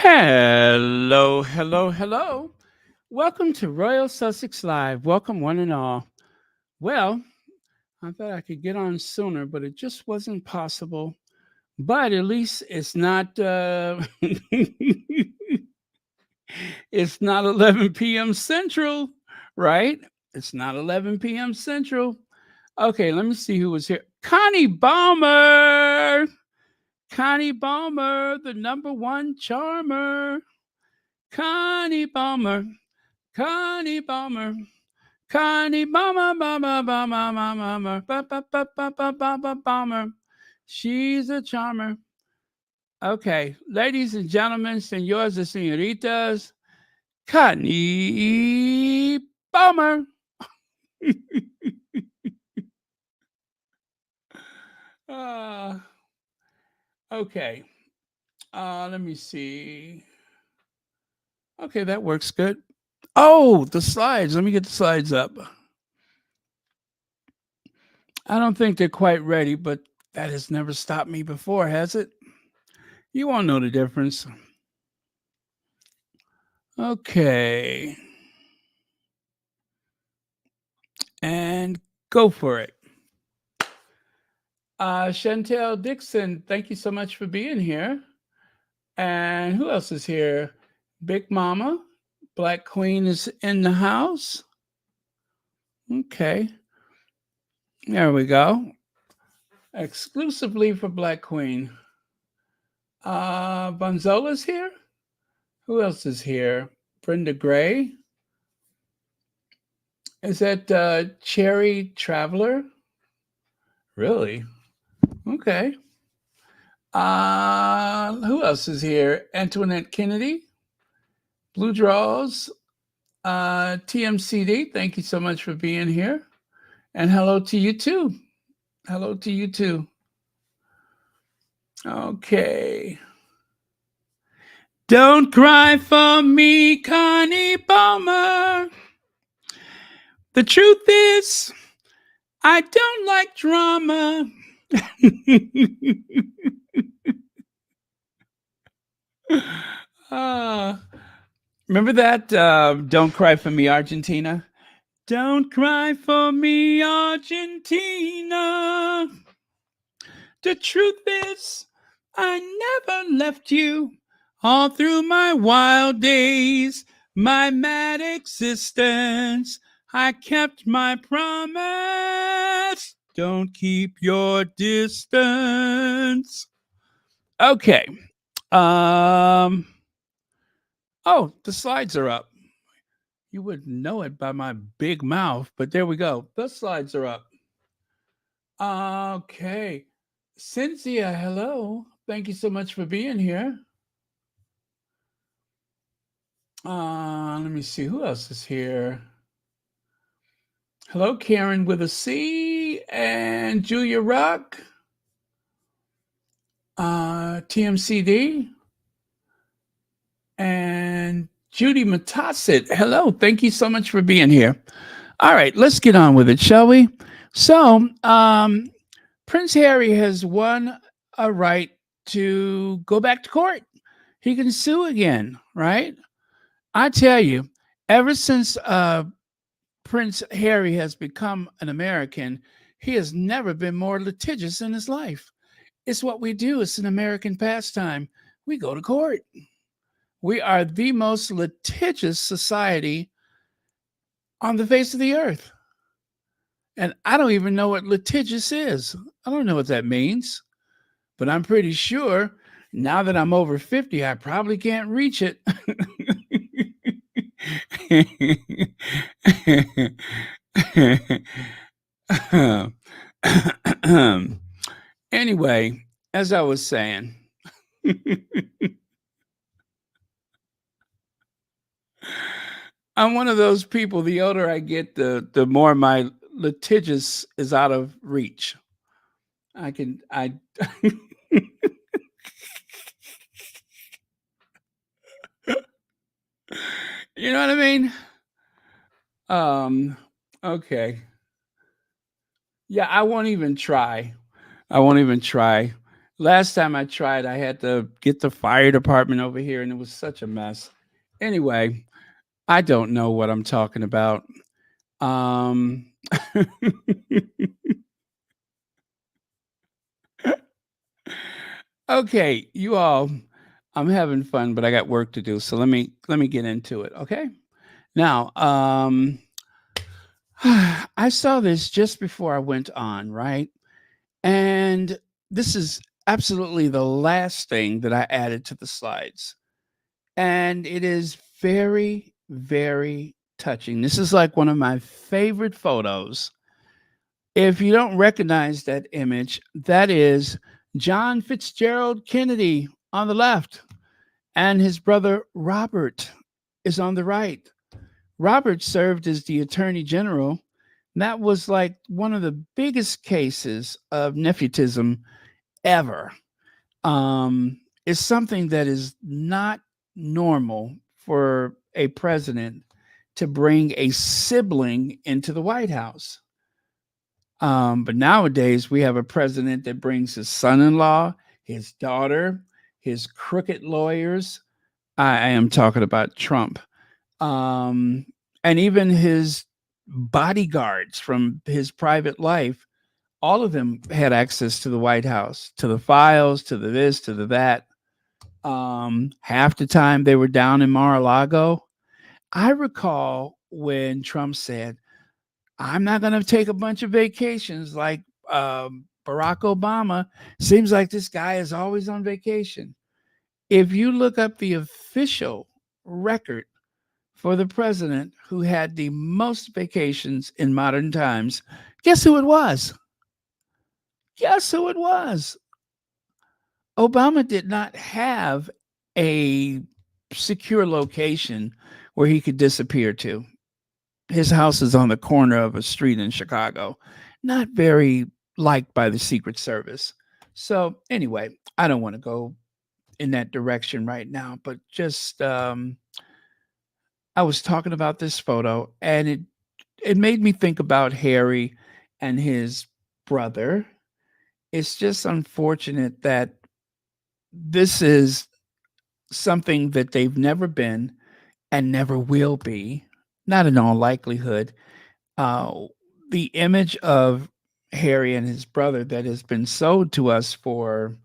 Hello, hello, hello. Welcome to Royal Sussex Live. Welcome, one and all. Well, I thought I could get on sooner, but it just wasn't possible. But at least it's not it's not 11 p.m. Central, right? It's not 11 p.m. Central. Okay, let me see who was here. Connie Balmer. Connie Balmer, the number one charmer. Connie Balmer. Connie Balmer. Connie Balmer, Balmer, Balmer, Balmer, Balmer. She's a charmer. Okay, ladies and gentlemen, senores and senoritas, Connie Balmer. uh, okay, let me see. Okay, that works good. Oh, the slides. Let me get the slides up. I don't think they're quite ready, but that has never stopped me before, has it? You won't know the difference. Okay. And go for it. Chantel Dixon, thank you so much for being here. And who else is here? Big Mama, Black Queen is in the house. Okay. There we go. Exclusively for Black Queen. Bonzola's here. Who else is here? Brenda Gray. Is that Cherry Traveler? Really? Okay. Who else is here? Antoinette Kennedy, Blue Draws, TMCD. Thank you so much for being here. And hello to you too. Hello to you too. Okay. Don't cry for me, Connie Balmer. The truth is, I don't like drama. Remember that? Don't cry for me, Argentina. Don't cry for me, Argentina. The truth is, I never left you all through my wild days, my mad existence. I kept my promise. Don't keep your distance. Okay. Oh, the slides are up. You wouldn't know it by my big mouth, but there we go. The slides are up. Okay. Cynthia, hello. Thank you so much for being here. Let me see who else is here. Hello, Karen with a C and Julia Rock. TMCD and Judy Matassit. Hello, thank you so much for being here. All right, let's get on with it, shall we? So, Prince Harry has won a right to go back to court. He can sue again, right? I tell you, ever since Prince Harry has become an American, he has never been more litigious in his life. It's what we do, it's an American pastime. We go to court. We are the most litigious society on the face of the earth. And I don't even know what litigious is. I don't know what that means. But I'm pretty sure now that I'm over 50, I probably can't reach it. Anyway, as I was saying, I'm one of those people, the older I get, the more my litigious is out of reach. I you know what I mean? Okay. Yeah, I won't even try. I won't even try. Last time I tried, I had to get the fire department over here, and it was such a mess. Anyway, I don't know what I'm talking about. Um, okay, you all, I'm having fun, but I got work to do, so let me get into it. Okay. Now, I saw this just before I went on, right? And this is absolutely the last thing that I added to the slides. And it is very, very touching. This is like one of my favorite photos. If you don't recognize that image, that is John Fitzgerald Kennedy on the left, and his brother Robert is on the right. Robert served as the Attorney General. That was like one of the biggest cases of nepotism ever. Is something that is not normal for a president to bring a sibling into the White House. But nowadays, we have a president that brings his son in law, his daughter, his crooked lawyers. I am talking about Trump. Um, and even his bodyguards from his private life, all of them had access to the White House, to the files, to the this, to the that. Half the time they were down in Mar-a-Lago. I recall when Trump said, I'm not going to take a bunch of vacations like Barack Obama. Seems like this guy is always on vacation. If you look up the official record for the president who had the most vacations in modern times, guess who it was? Guess who it was? Obama did not have a secure location where he could disappear to. His house is on the corner of a street in Chicago, not very liked by the Secret Service. So, anyway, I don't want to go in that direction right now, but just I was talking about this photo, and it made me think about Harry and his brother. It's just unfortunate that this is something that they've never been and never will be, not in all likelihood. Uh, the image of Harry and his brother that has been sold to us for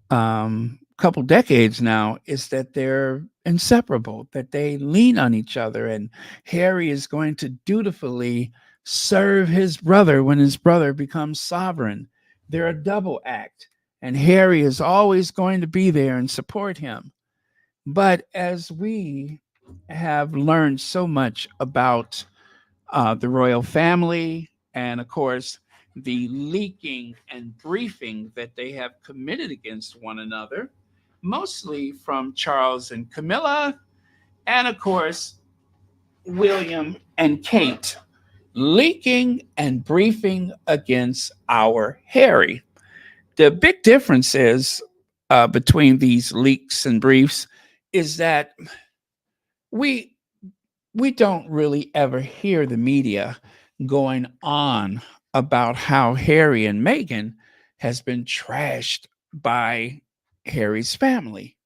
a couple decades now is that they're inseparable, that they lean on each other, and Harry is going to dutifully serve his brother when his brother becomes sovereign. They're a double act, and Harry is always going to be there and support him. But as we have learned so much about the royal family, and of course, the leaking and briefing that they have committed against one another, mostly from Charles and Camilla, and of course, William and Kate, leaking and briefing against our Harry. The big difference is between these leaks and briefs is that we we don't really ever hear the media going on about how Harry and Meghan has been trashed by Harry's family.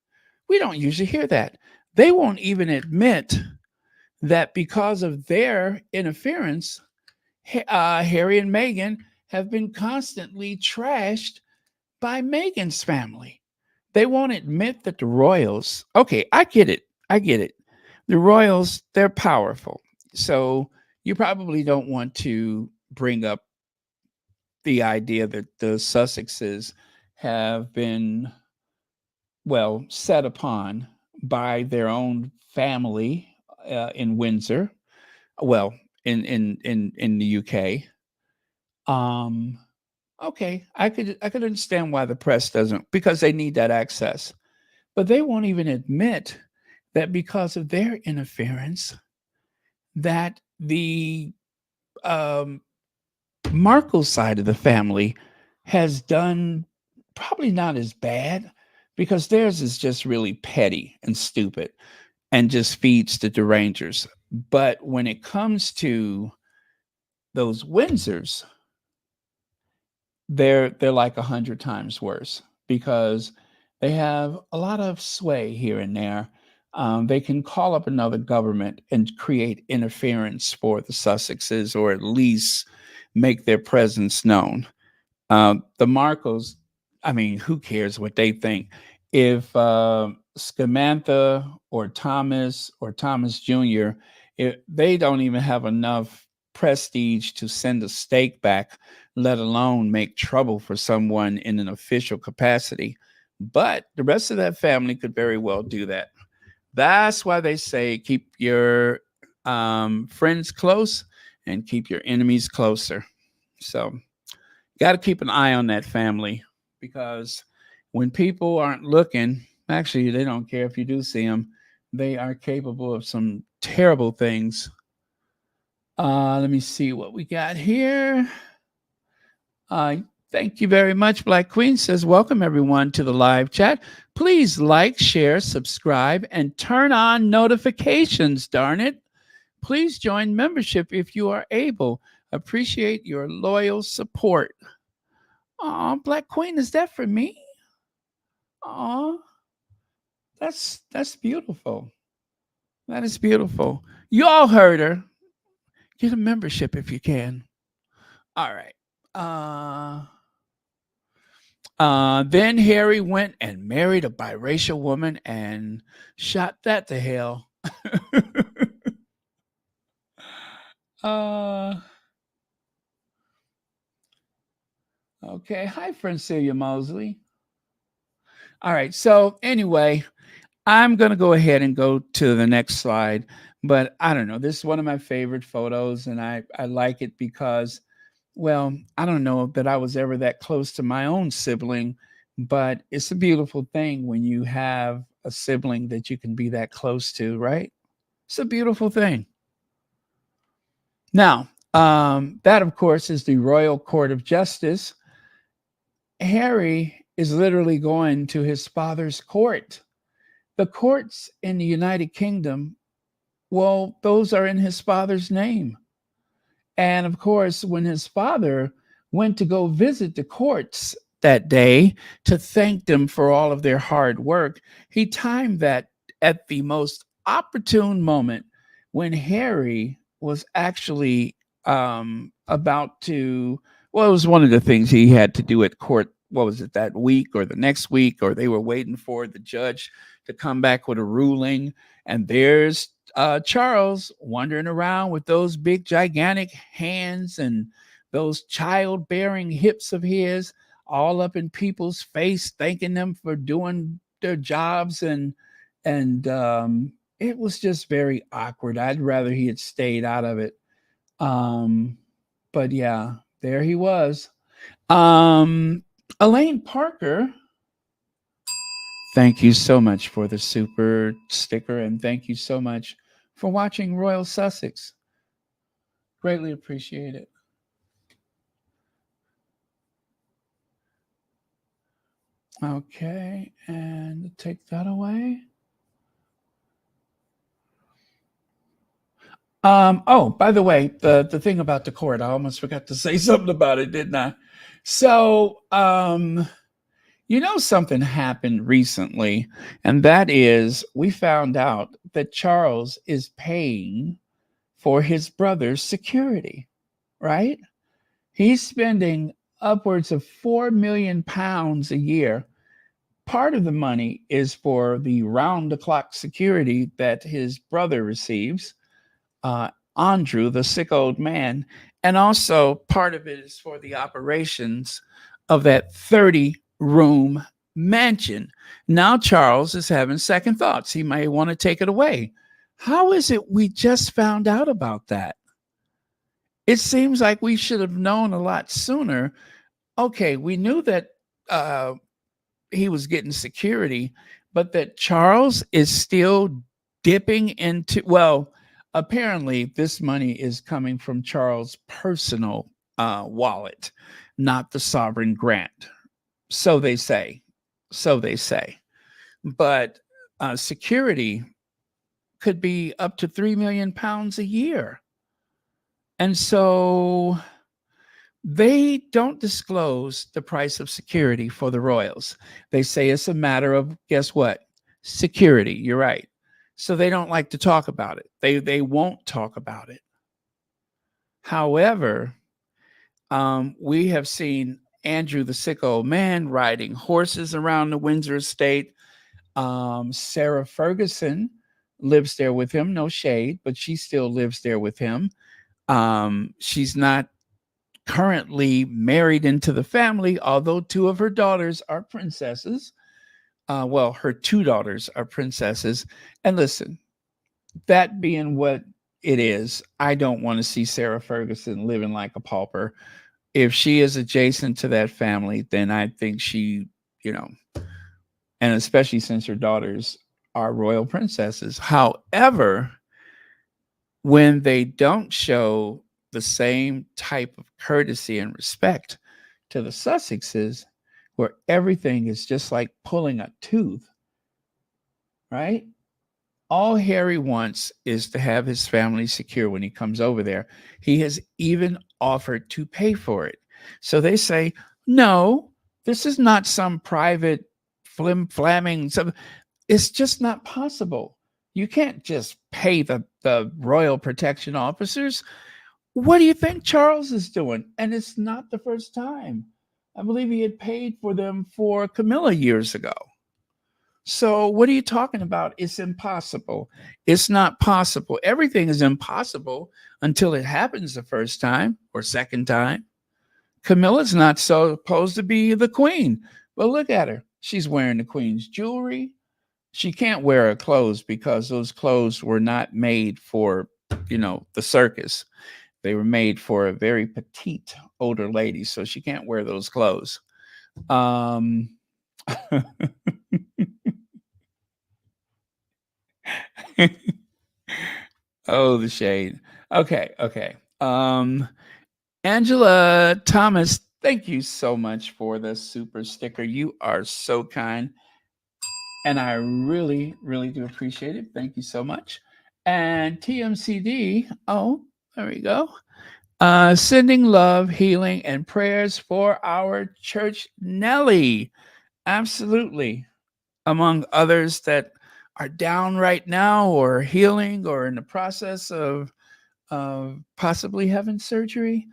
We don't usually hear that. They won't even admit that because of their interference, Harry and Meghan have been constantly trashed by Meghan's family. They won't admit that the royals, okay, I get it. I get it. The royals, they're powerful. So you probably don't want to bring up the idea that the Sussexes have been, well, set upon by their own family in Windsor, well, in the UK. Um, okay, I could understand why the press doesn't, because they need that access. But they won't even admit that because of their interference, that the um, Markle side of the family has done probably not as bad, because theirs is just really petty and stupid and just feeds the derangers. But when it comes to those Windsors, they're like 100 times worse. because they have a lot of sway here and there. They can call up another government and create interference for the Sussexes, or at least make their presence known. The Marcos, I mean, who cares what they think? If Scamantha or Thomas Jr., if they don't even have enough prestige to send a stake back, let alone make trouble for someone in an official capacity. But the rest of that family could very well do that. That's why they say keep your friends close and keep your enemies closer. So, got to keep an eye on that family, because when people aren't looking, actually, they don't care if you do see them. They are capable of some terrible things. Let me see what we got here. Uh, Thank you very much. Black Queen says, welcome everyone to the live chat. Please like, share, subscribe, and turn on notifications, darn it. Please join membership if you are able. Appreciate your loyal support. Oh, Black Queen, is that for me? Oh, that's beautiful. That is beautiful. You all heard her. Get a membership if you can. All right. Then Harry went and married a biracial woman and shot that to hell. uh, okay. Hi, Francilia Mosley. All right. So anyway, I'm going to go ahead and go to the next slide. But I don't know. This is one of my favorite photos, and I like it because, well, I don't know that I was ever that close to my own sibling, but it's a beautiful thing when you have a sibling that you can be that close to, right? It's a beautiful thing. Now, that, of course, is the Royal Court of Justice. Harry is literally going to his father's court. The courts in the United Kingdom, well, those are in his father's name. And of course, when his father went to go visit the courts that day to thank them for all of their hard work, he timed that at the most opportune moment when Harry was actually about to, well, it was one of the things he had to do at court. What was it, that week or the next week? Or they were waiting for the judge to come back with a ruling. And there's Charles wandering around with those big, gigantic hands and those childbearing hips of his, all up in people's face, thanking them for doing their jobs, and it was just very awkward. I'd rather he had stayed out of it. Um, but yeah, there he was. Um, Elaine Parker, thank you so much for the super sticker, and thank you so much for watching Royal Sussex. Greatly appreciate it. Okay, and take that away. Oh, by the way, the thing about the court, I almost forgot to say something about it, didn't I? So, something happened recently, and that is we found out that Charles is paying for his brother's security, right? He's spending upwards of £4 million a year. Part of the money is for the round the clock security that his brother receives, Andrew, the sick old man, and also part of it is for the operations of that 30-room mansion. Now Charles is having second thoughts. He may want to take it away. How is it we just found out about that? It seems like we should have known a lot sooner. Okay, we knew that he was getting security, but that Charles is still dipping into, well, apparently this money is coming from Charles' personal wallet, not the sovereign grant. So they say. So they say. But security could be up to £3 million a year. And so They don't disclose the price of security for the royals. They say it's a matter of, guess what? Security. You're right. So they don't like to talk about it. They won't talk about it. However, we have seen Andrew, the sick old man, riding horses around the Windsor estate. Sarah Ferguson lives there with him. No shade, but she still lives there with him. She's not currently married into the family, although two of her daughters are princesses. Well, her two daughters are princesses. And listen, that being what it is, I don't want to see Sarah Ferguson living like a pauper. If she is adjacent to that family, then I think she, you know, and especially since her daughters are royal princesses. However, when they don't show the same type of courtesy and respect to the Sussexes, where everything is just like pulling a tooth, right? All Harry wants is to have his family secure when he comes over there. He has even offered to pay for it. So they say, no, this is not some private flim-flamming. It's just not possible. You can't just pay the royal protection officers. What do you think Charles is doing? And it's not the first time. I believe he had paid for them for Camilla years ago. So what are you talking about? It's impossible. It's not possible. Everything is impossible until it happens the first time or second time. Camilla's not supposed to be the queen, but look at her. She's wearing the queen's jewelry. She can't wear her clothes because those clothes were not made for, the circus. They were made for a very petite older lady, so she can't wear those clothes. Um, oh, the shade. Okay. Angela Thomas, thank you so much for the super sticker. You are so kind, and I really, really do appreciate it. Thank you so much. And TMCD, oh, there we go. Sending love, healing, and prayers for our church, Nellie. Absolutely. Among others that are down right now or healing or in the process of possibly having surgery.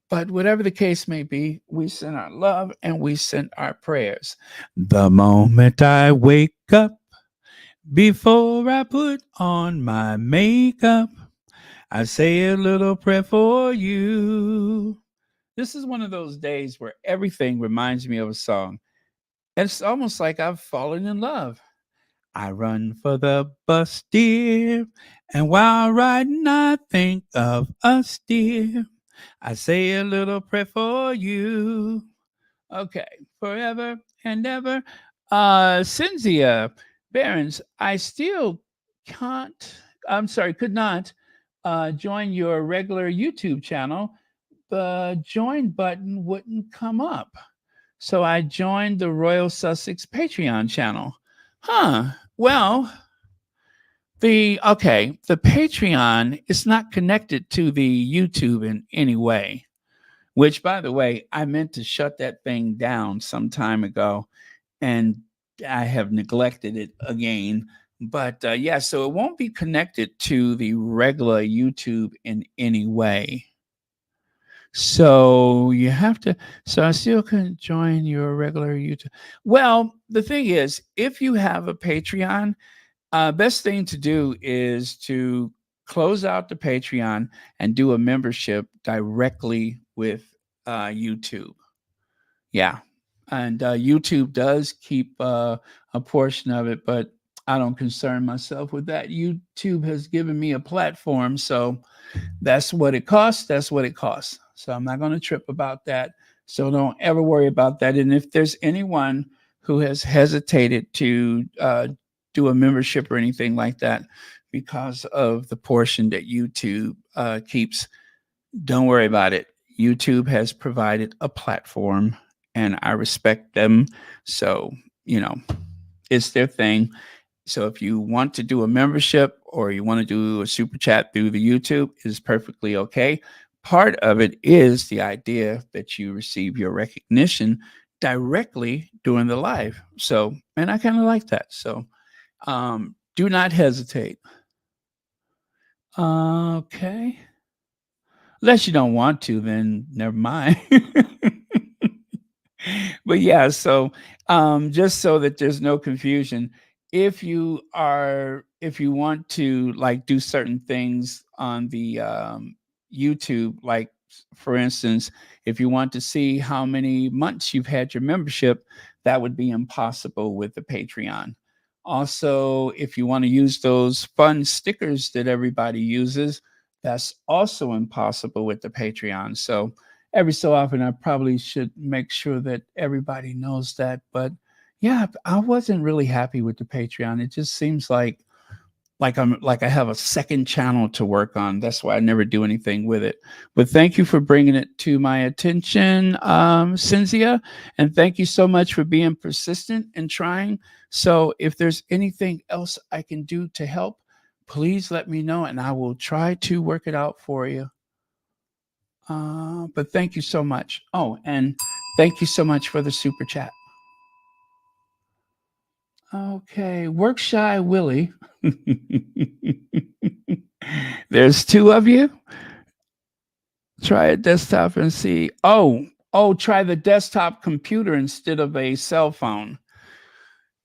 But whatever the case may be, we send our love and we send our prayers. The moment I wake up, before I put on my makeup, I say a little prayer for you. This is one of those days where everything reminds me of a song. And it's almost like I've fallen in love. I run for the bus, dear, and while riding, I think of us, dear. I say a little prayer for you. Okay, forever and ever. Cynthia Barons, I still can't, could not join your regular YouTube channel. The join button wouldn't come up. So I joined the Royal Sussex Patreon channel. Huh. Well, the Patreon is not connected to the YouTube in any way. Which, by the way, I meant to shut that thing down some time ago, and I have neglected it again. But yeah, so it won't be connected to the regular YouTube in any way. So you have to. So I still can join your regular YouTube. Well, the thing is, if you have a Patreon, best thing to do is to close out the Patreon and do a membership directly with YouTube. Yeah. And YouTube does keep a portion of it, but I don't concern myself with that. YouTube has given me a platform, so that's what it costs. That's what it costs. So I'm not going to trip about that. So don't ever worry about that. And if there's anyone who has hesitated to do a membership or anything like that because of the portion that YouTube keeps, don't worry about it. YouTube has provided a platform and I respect them. So, it's their thing. So if you want to do a membership or you want to do a super chat through the YouTube, it is perfectly okay. part of it is the idea that you receive your recognition directly during the live. So, and I kind of like that. So, do not hesitate. Okay. Unless you don't want to, then never mind. But yeah, so just so that there's no confusion, if you want to like do certain things on the YouTube, like for instance, if you want to see how many months you've had your membership, that would be impossible with the Patreon. Also, if you want to use those fun stickers that everybody uses, that's also impossible with the Patreon. So every so often I probably should make sure that everybody knows that. But yeah, I wasn't really happy with the Patreon. It just seems like I have a second channel to work on. That's why I never do anything with it. But thank you for bringing it to my attention, Cynthia, and thank you so much for being persistent and trying. So if there's anything else I can do to help, please let me know, and I will try to work it out for you. But thank you so much. Oh, and thank you so much for the super chat. Okay, work shy Willie. There's two of you. Try a desktop and see. Oh, try the desktop computer instead of a cell phone.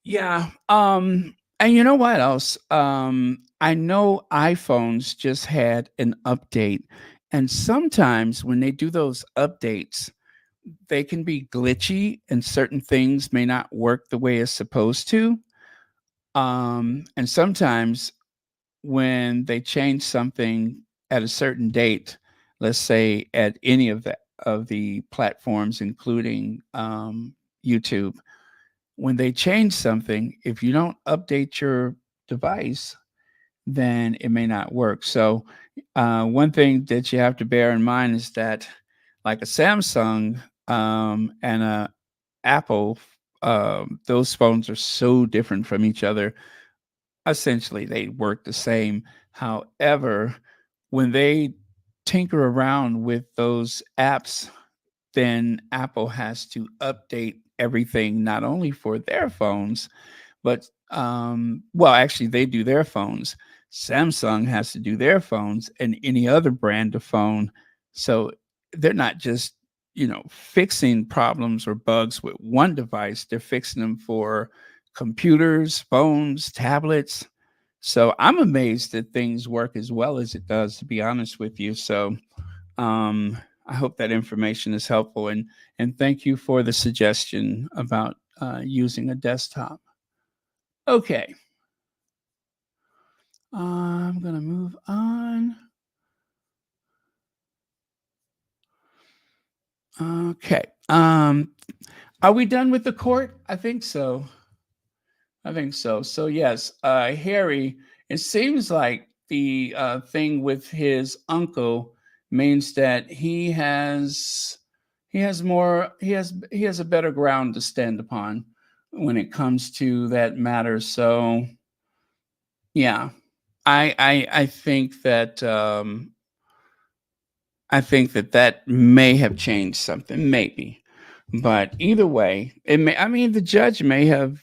Yeah. And you know what else? I know iPhones just had an update, and sometimes when they do those updates, they can be glitchy and certain things may not work the way it's supposed to. And sometimes when they change something at a certain date, let's say at any of the platforms, including YouTube, when they change something, if you don't update your device, then it may not work. So, one thing that you have to bear in mind is that, like a Samsung and a Apple, those phones are so different from each other. Essentially, they work the same. However, when they tinker around with those apps, then Apple has to update everything not only for their phones, but well, actually, they do their phones. Samsung has to do their phones and any other brand of phone. So they're not just, fixing problems or bugs with one device, they're fixing them for computers, phones, tablets. So I'm amazed that things work as well as it does, to be honest with you. So I hope that information is helpful, and thank you for the suggestion about using a desktop. Okay, I'm gonna move on. Okay, are we done with the court? I think so. I think so. So yes, Harry. It seems like the thing with his uncle means that he has a better ground to stand upon when it comes to that matter. So yeah, I think that that may have changed something, maybe. But either way, it may. I mean, the judge may have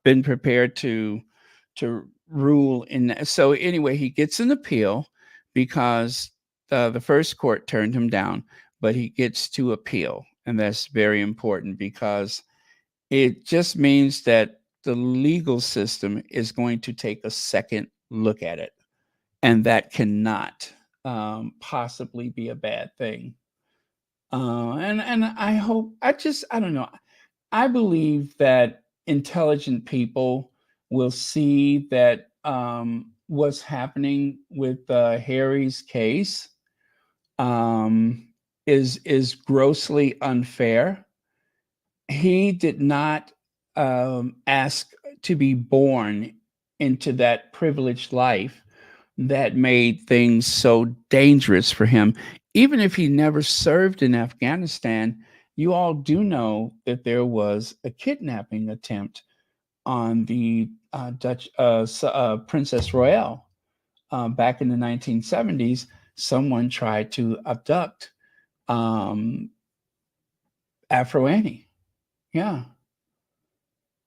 been prepared to rule in that. So anyway, he gets an appeal because the first court turned him down, but he gets to appeal, and that's very important because it just means that the legal system is going to take a second look at it, and that cannot possibly be a bad thing. And I don't know. I believe that intelligent people will see that what's happening with Harry's case is grossly unfair. He did not ask to be born into that privileged life that made things so dangerous for him. Even if he never served in Afghanistan, you all do know that there was a kidnapping attempt on the Dutch Princess Royale back in the 1970s. someone tried to abduct um, Afro Annie. Yeah,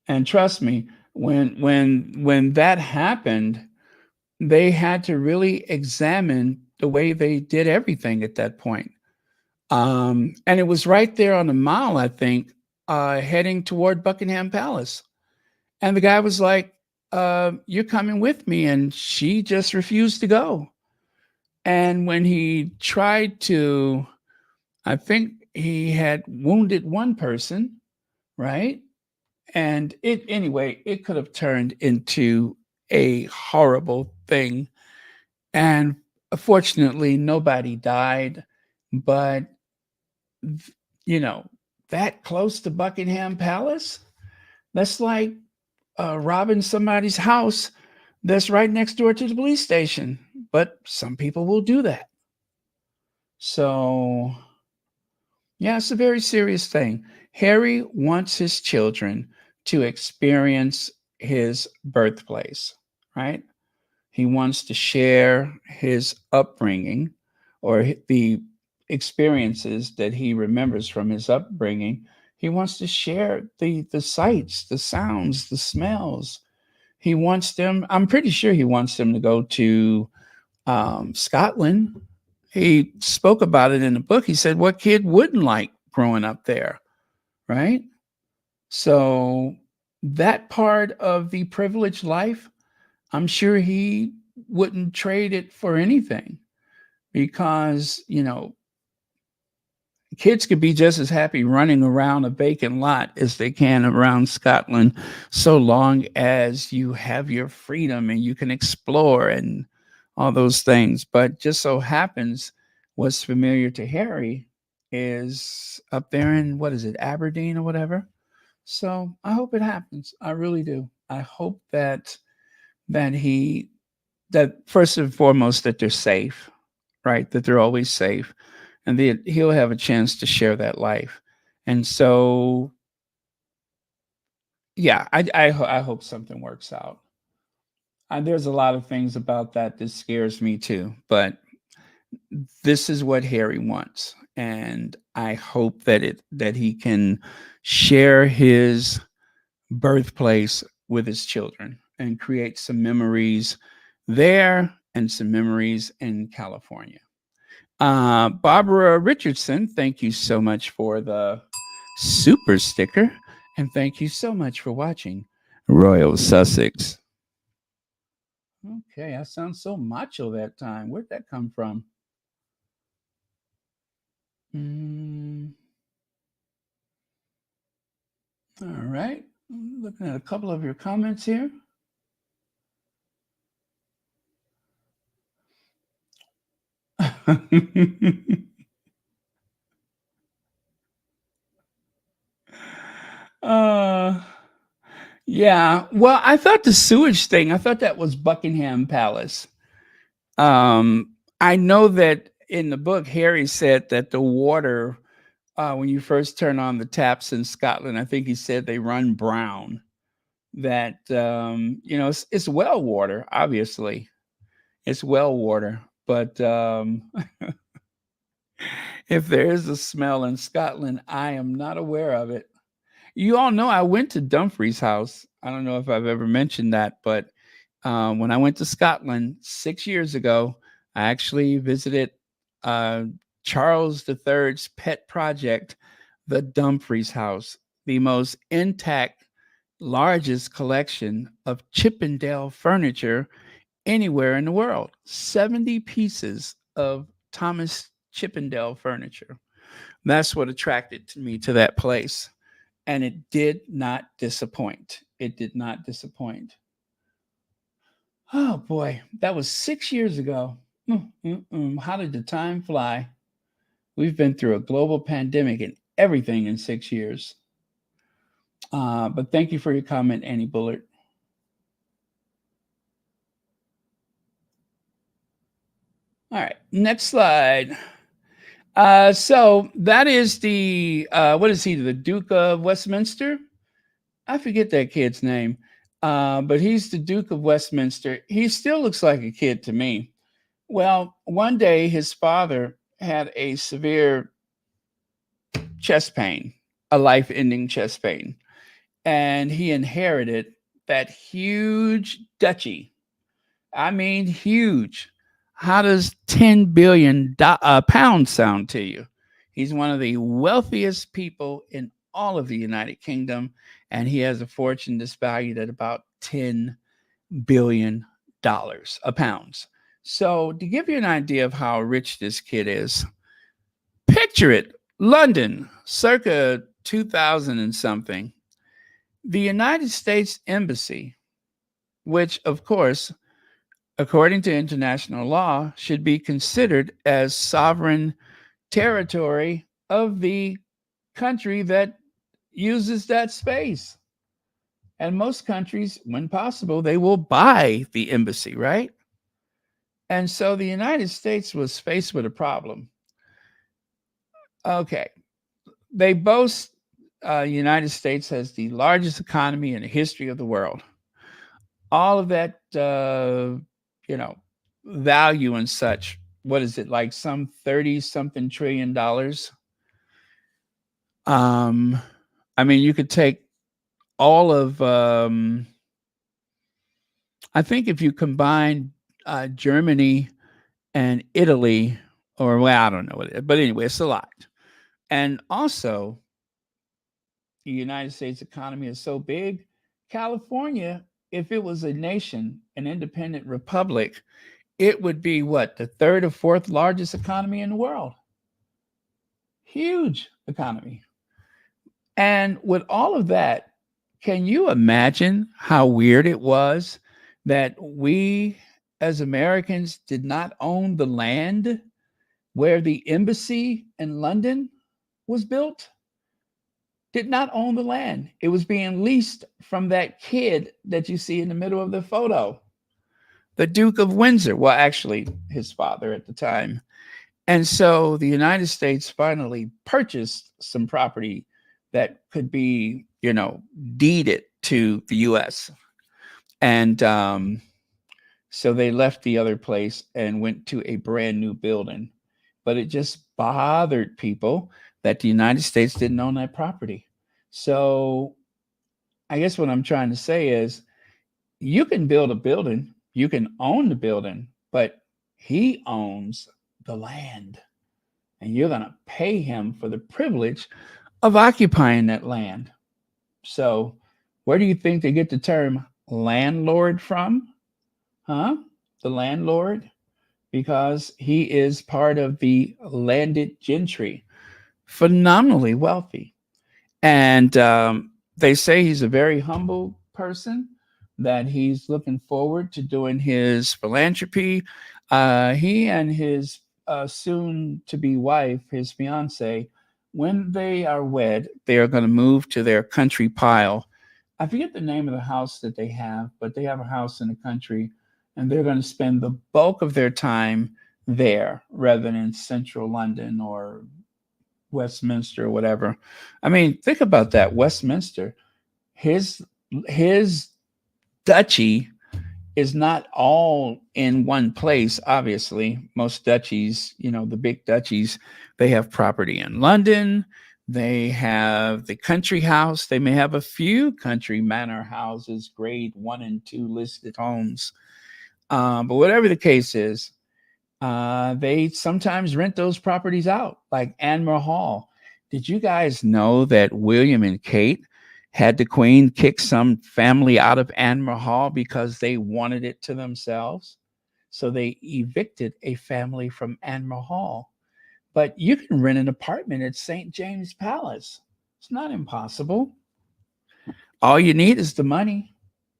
and trust me, when that happened, they had to really examine the way they did everything at that point. And it was right there on the mile, I think, heading toward Buckingham Palace. And the guy was like, "You're coming with me," and she just refused to go. And when he tried to, I think he had wounded one person, right? And it anyway, it could have turned into a horrible thing. And fortunately, nobody died. But you know, that close to Buckingham Palace, that's like robbing somebody's house that's right next door to the police station. But some people will do that. So yeah, it's a very serious thing. Harry wants his children to experience his birthplace, right? He wants to share his upbringing or the experiences that he remembers from his upbringing. He wants to share the sights, the sounds, the smells. He wants them, I'm pretty sure he wants them to go to Scotland. He spoke about it in the book. He said, what kid wouldn't like growing up there, right? So that part of the privileged life, I'm sure he wouldn't trade it for anything because, kids could be just as happy running around a vacant lot as they can around Scotland, so long as you have your freedom and you can explore and all those things. But just so happens, what's familiar to Harry is up there in, what is it, Aberdeen or whatever. So I hope it happens. I really do. I hope that he that first and foremost that they're safe, right? That they're always safe, and that he'll have a chance to share that life. And so, yeah, I hope something works out. There's a lot of things about that scares me too, but this is what Harry wants, and I hope that he can share his birthplace with his children and create some memories there and some memories in California. Barbara Richardson, thank you so much for the super sticker. And thank you so much for watching Royal Sussex. Okay, I sound so macho that time. Where'd that come from? Mm, all right. Looking at a couple of your comments here. uh yeah. Well, I thought the sewage thing, I thought that was Buckingham Palace. I know that in the book Harry said that the water when you first turn on the taps in Scotland, I think he said they run brown. That it's well water, obviously. It's well water, but if there is a smell in Scotland, I am not aware of it. You all know I went to Dumfries House. I don't know if I've ever mentioned that, but when I went to Scotland 6 years ago, I actually visited uh, Charles III's pet project, the Dumfries House, the most intact, largest collection of Chippendale furniture anywhere in the world. 70 pieces of Thomas Chippendale furniture. That's what attracted me to that place. And it did not disappoint. It did not disappoint. Oh boy, that was 6 years ago. How did the time fly? We've been through a global pandemic and everything in 6 years. But thank you for your comment, Annie Bullard. All right, next slide. So that is the what is he? The Duke of Westminster? I forget that kid's name, but he's the Duke of Westminster. He still looks like a kid to me. Well, one day his father had a severe chest pain, a life ending chest pain, and he inherited that huge duchy. I mean, huge. How does 10 billion pounds sound to you? He's one of the wealthiest people in all of the United Kingdom, and he has a fortune that's valued at about $10 billion a pounds. So, to give you an idea of how rich this kid is, picture it: London, circa 2000 and something. The United States Embassy, which, of course, according to international law, should be considered as sovereign territory of the country that uses that space. And most countries, when possible, they will buy the embassy, right? And so the United States was faced with a problem. Okay, they boast United States has the largest economy in the history of the world. All of that, you know, value and such. What is it, like some 30 something trillion dollars? Um, I mean, you could take all of, I think if you combine Germany and Italy, or well, I don't know what it is, but anyway, it's a lot. And also, the United States economy is so big. California, if it was a nation, an independent republic, it would be what, the third or fourth largest economy in the world. Huge economy. And with all of that, can you imagine how weird it was that we as Americans did not own the land where the embassy in London was built? Did not own the land. It was being leased from that kid that you see in the middle of the photo, the Duke of Windsor. Well, actually, his father at the time. And so the United States finally purchased some property that could be, deeded to the US. And so they left the other place and went to a brand new building. But it just bothered people that the United States didn't own that property. So I guess what I'm trying to say is you can build a building, you can own the building, but he owns the land. And you're going to pay him for the privilege of occupying that land. So, where do you think they get the term landlord from? Huh? The landlord? Because he is part of the landed gentry, phenomenally wealthy. And they say he's a very humble person, that he's looking forward to doing his philanthropy. He and his soon to be wife, his fiance, when they are wed, they are going to move to their country pile. I forget the name of the house that they have, but they have a house in the country, and they're going to spend the bulk of their time there rather than in central London or Westminster or whatever. I mean, think about that. Westminster, his his duchy is not all in one place. Obviously, most duchies, the big duchies, they have property in London. They have the country house. They may have a few country manor houses, grade 1 and 2 listed homes. But whatever the case is, they sometimes rent those properties out, like Anmer Hall. Did you guys know that William and Kate had the Queen kick some family out of Anmer Hall because they wanted it to themselves? So they evicted a family from Anmer Hall. But you can rent an apartment at St. James Palace. It's not impossible. All you need is the money,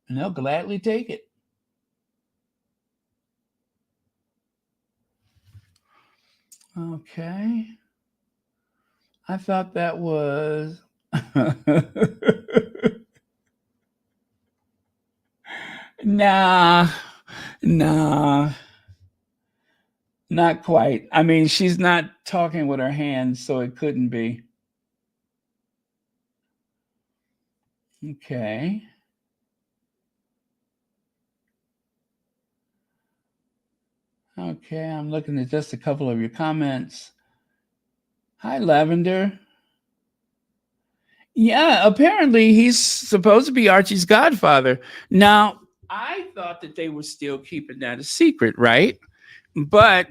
and they'll gladly take it. Okay. I thought that was nah, nah, not quite. I mean, she's not talking with her hands, so it couldn't be. Okay. Okay, I'm looking at just a couple of your comments. Hi, Lavender. Yeah, apparently he's supposed to be Archie's godfather. Now, I thought that they were still keeping that a secret, right? But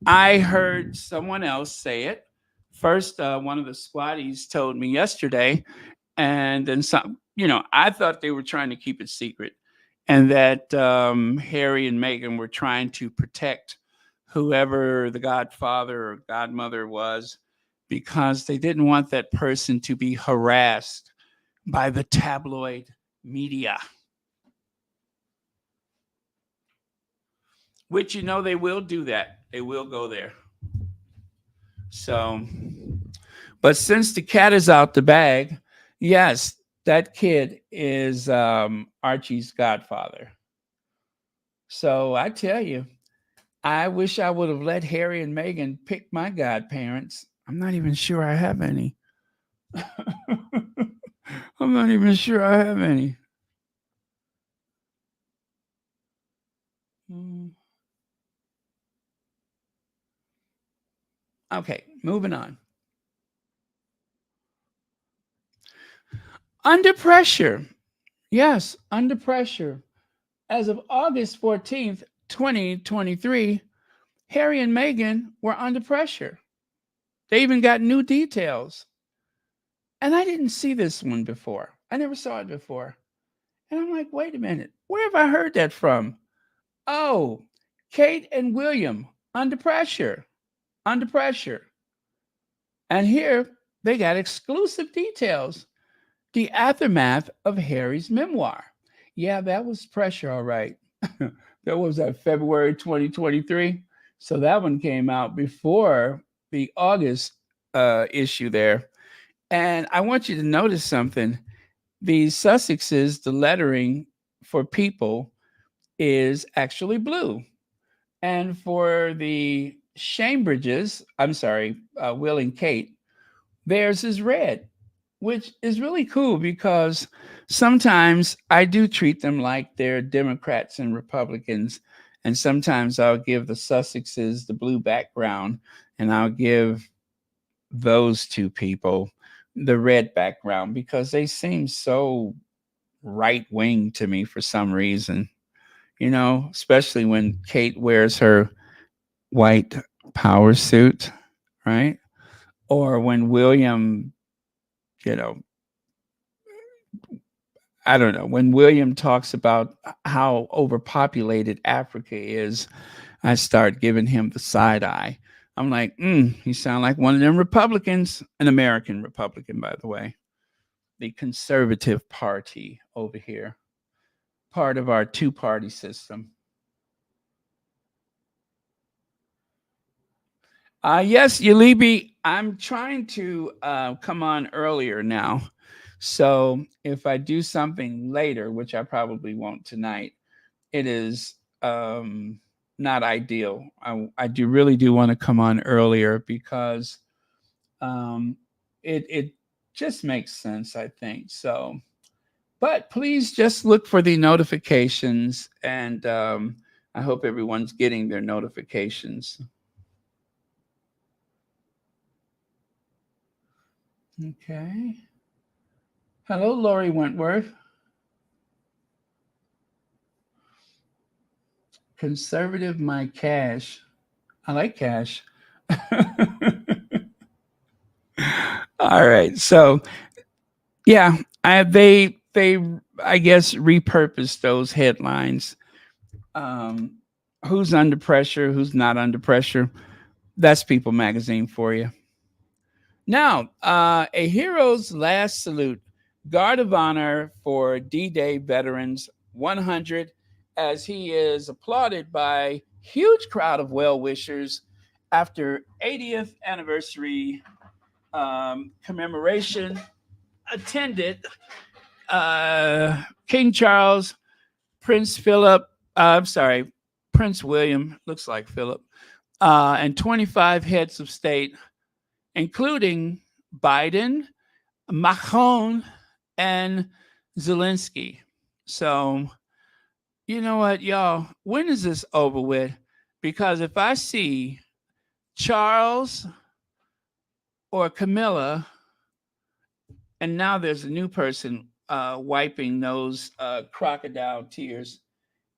I heard someone else say it. First, one of the squatties told me yesterday, and then some. I thought they were trying to keep it secret, and that Harry and Meghan were trying to protect whoever the godfather or godmother was, because they didn't want that person to be harassed by the tabloid media, which they will do that. They will go there. So, but since the cat is out the bag, yes, that kid is Archie's godfather. So I tell you, I wish I would have let Harry and Meghan pick my godparents. I'm not even sure I have any. I'm not even sure I have any. Okay, moving on. Under pressure. Yes, under pressure. As of August 14th, 2023, Harry and Meghan were under pressure. They even got new details. And I didn't see this one before. I never saw it before. And I'm like, wait a minute, where have I heard that from? Oh, Kate and William under pressure. Under pressure. And here they got exclusive details. The aftermath of Harry's memoir. Yeah, that was pressure, all right. That was at February 2023. So that one came out before the August issue there. And I want you to notice something. The Sussexes, the lettering for people is actually blue. And for the Shambridges, I'm sorry, Will and Kate, theirs is red, which is really cool because sometimes I do treat them like they're Democrats and Republicans. And sometimes I'll give the Sussexes the blue background, and I'll give those two people the red background because they seem so right wing to me for some reason, especially when Kate wears her white power suit, right? Or when William, you know, I don't know, when William talks about how overpopulated Africa is, I start giving him the side eye. I'm like, you sound like one of them Republicans, an American Republican, by the way, the conservative party over here, part of our two-party system. Yes, Yalibi, I'm trying to come on earlier now. So if I do something later, which I probably won't tonight, it is not ideal. I do really do want to come on earlier because um, it just makes sense, I think. So, but please just look for the notifications, and I hope everyone's getting their notifications. Okay. Hello, Lori Wentworth. Conservative my cash. I like cash. All right. So yeah, they I guess repurposed those headlines. Um, who's under pressure? Who's not under pressure? That's People Magazine for you. Now, a hero's last salute, guard of honor for D-Day veterans 100, as he is applauded by huge crowd of well-wishers after 80th anniversary commemoration attended King Charles, Prince Philip, I'm sorry, Prince William, looks like Philip, and 25 heads of state, including Biden, Macron, and Zelensky. So, you know what, y'all? When is this over with? Because if I see Charles or Camilla, and now there's a new person wiping those crocodile tears.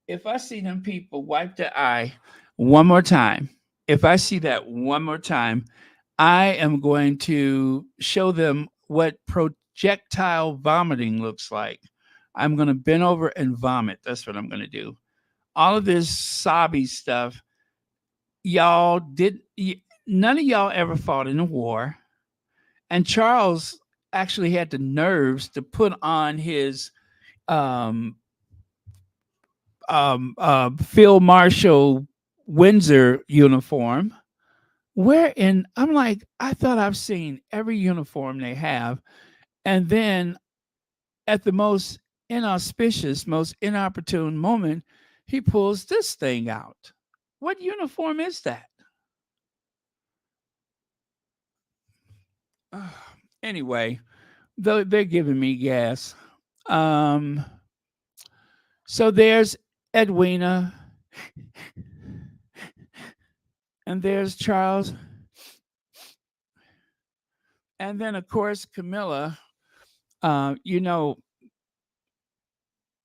If I see them people wipe their eye one more time, if I see that one more time, I am going to show them what projectile vomiting looks like. I'm going to bend over and vomit. That's what I'm going to do. All of this sobby stuff, y'all did. None of y'all ever fought in a war, and Charles actually had the nerves to put on his um, Field Marshal Windsor uniform. Wherein I'm like, I thought I've seen every uniform they have, and then at the most inauspicious, most inopportune moment, he pulls this thing out. What uniform is that? Anyway, though they're giving me gas. Um, so there's Edwina, and there's Charles, and then of course Camilla. You know,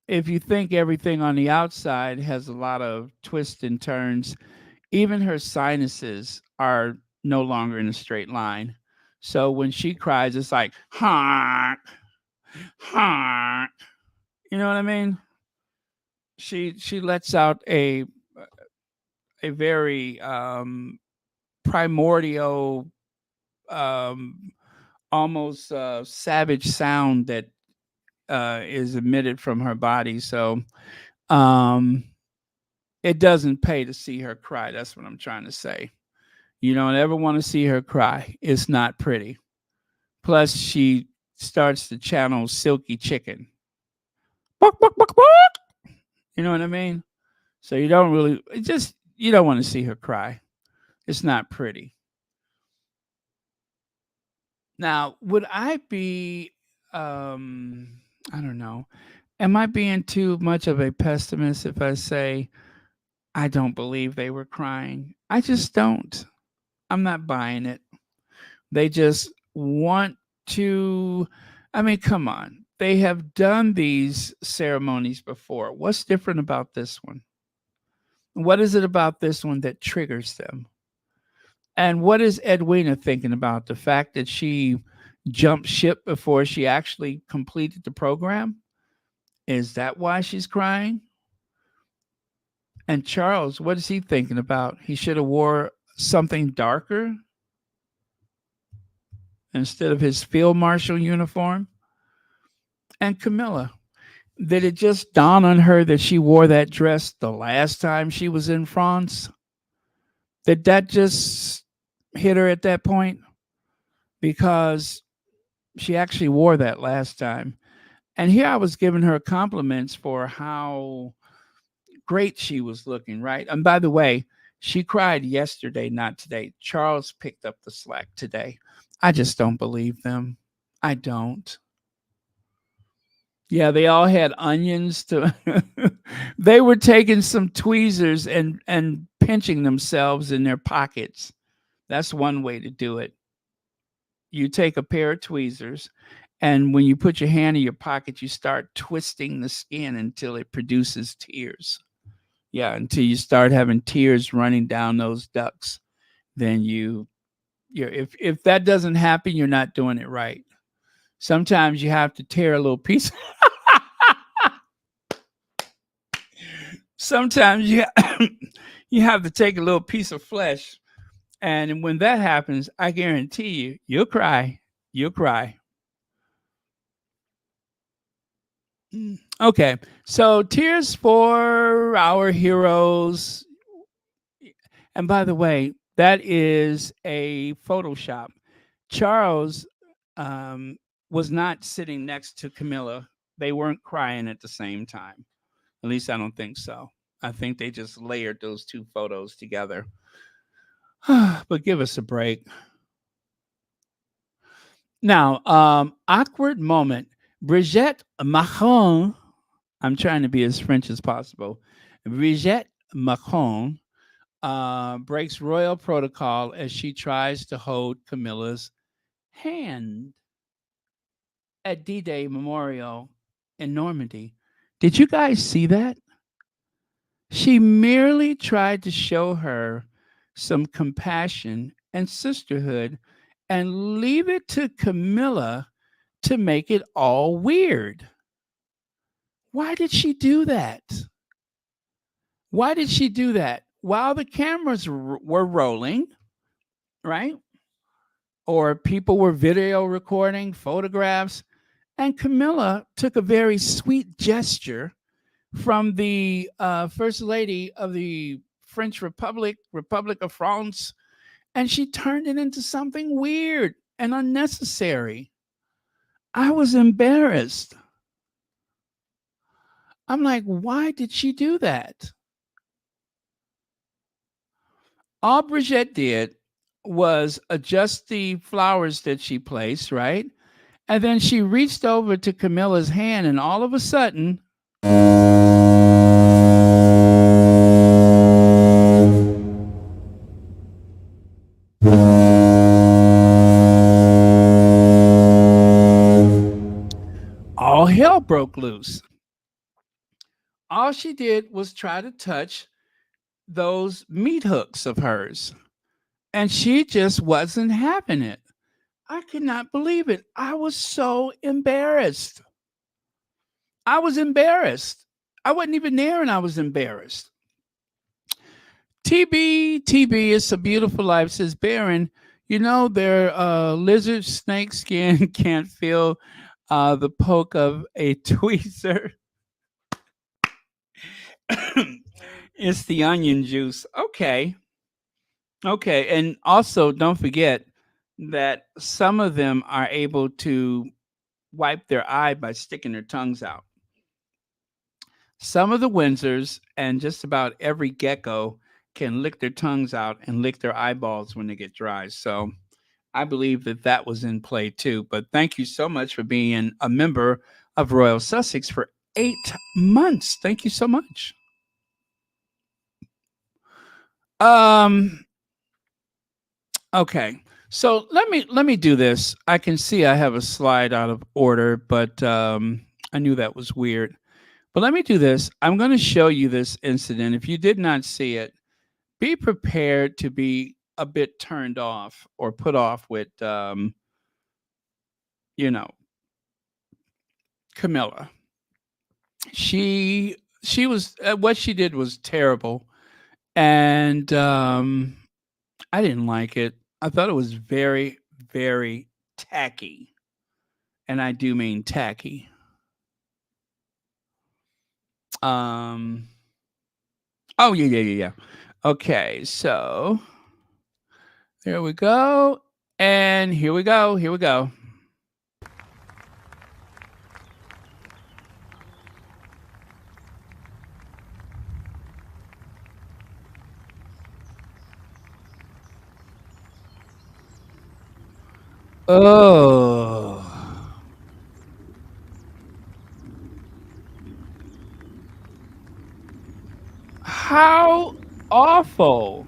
if you think everything on the outside has a lot of twists and turns, even her sinuses are no longer in a straight line. So when she cries, it's like honk, honk. You know what I mean? She lets out a very primordial, um, almost savage sound that is emitted from her body. So um, it doesn't pay to see her cry. That's what I'm trying to say. You don't ever want to see her cry. It's not pretty. Plus, she starts to channel Silky Chicken. Buck, buck, buck, buck. You know what I mean? So you don't really, it just, you don't want to see her cry. It's not pretty. Now, would I be, I don't know, am I being too much of a pessimist if I say I don't believe they were crying? I just don't. I'm not buying it. They just want to, I mean, come on. They have done these ceremonies before. What's different about this one? What is it about this one that triggers them? And what is Edwina thinking about? The fact that she jumped ship before she actually completed the program? Is that why she's crying? And Charles, what is he thinking about? He should have wore something darker instead of his field marshal uniform. And Camilla, did it just dawn on her that she wore that dress the last time she was in France? Did that just hit her at that point? Because she actually wore that last time. And here I was giving her compliments for how great she was looking, right? And by the way, she cried yesterday, not today. Charles picked up the slack today. I just don't believe them. I don't. Yeah, they all had onions to they were taking some tweezers and pinching themselves in their pockets. That's one way to do it. You take a pair of tweezers, and when you put your hand in your pocket, you start twisting the skin until it produces tears. Yeah, until you start having tears running down those ducts. Then you're if that doesn't happen, you're not doing it right. Sometimes you have to tear a little piece. Sometimes you you have to take a little piece of flesh, and when that happens, I guarantee you, you'll cry. You'll cry. Okay, so tears for our heroes. And by the way, that is a Photoshop. Charles um, was not sitting next to Camilla. They weren't crying at the same time. At least I don't think so. I think they just layered those two photos together. But give us a break. Now, awkward moment. Brigitte Macron, I'm trying to be as French as possible. Brigitte Macron breaks royal protocol as she tries to hold Camilla's hand at D-Day Memorial in Normandy. Did you guys see that? She merely tried to show her some compassion and sisterhood and leave it to Camilla to make it all weird. Why did she do that? Why did she do that? While the cameras were rolling, right? Or people were video recording photographs, and Camilla took a very sweet gesture from the First Lady of the French Republic, Republic of France, and she turned it into something weird and unnecessary. I was embarrassed. I'm like, why did she do that? All Brigitte did was adjust the flowers that she placed, right? And then she reached over to Camilla's hand, and all of a sudden, all hell broke loose. All she did was try to touch those meat hooks of hers, and she just wasn't having it. I could not believe it. I was so embarrassed. I was embarrassed. I wasn't even there and I was embarrassed. TB, it's a beautiful life, says Baron. You know, their lizard snake skin can't feel the poke of a tweezer. It's the onion juice. Okay. Okay. And also, don't forget that some of them are able to wipe their eye by sticking their tongues out. Some of the Windsors and just about every gecko can lick their tongues out and lick their eyeballs when they get dry. So I believe that that was in play too. But thank you so much for being a member of Royal Sussex for 8 months. Thank you so much. Um. Okay. So let me do this. I can see I have a slide out of order, but I knew that was weird. But let me do this. I'm going to show you this incident. If you did not see it, be prepared to be a bit turned off or put off with, you know, Camilla. She she was what she did was terrible, and I didn't like it. I thought it was very very tacky, and I do mean tacky. Um. Oh yeah yeah yeah yeah. Okay, so there we go. And here we go. Here we go. Oh, how awful.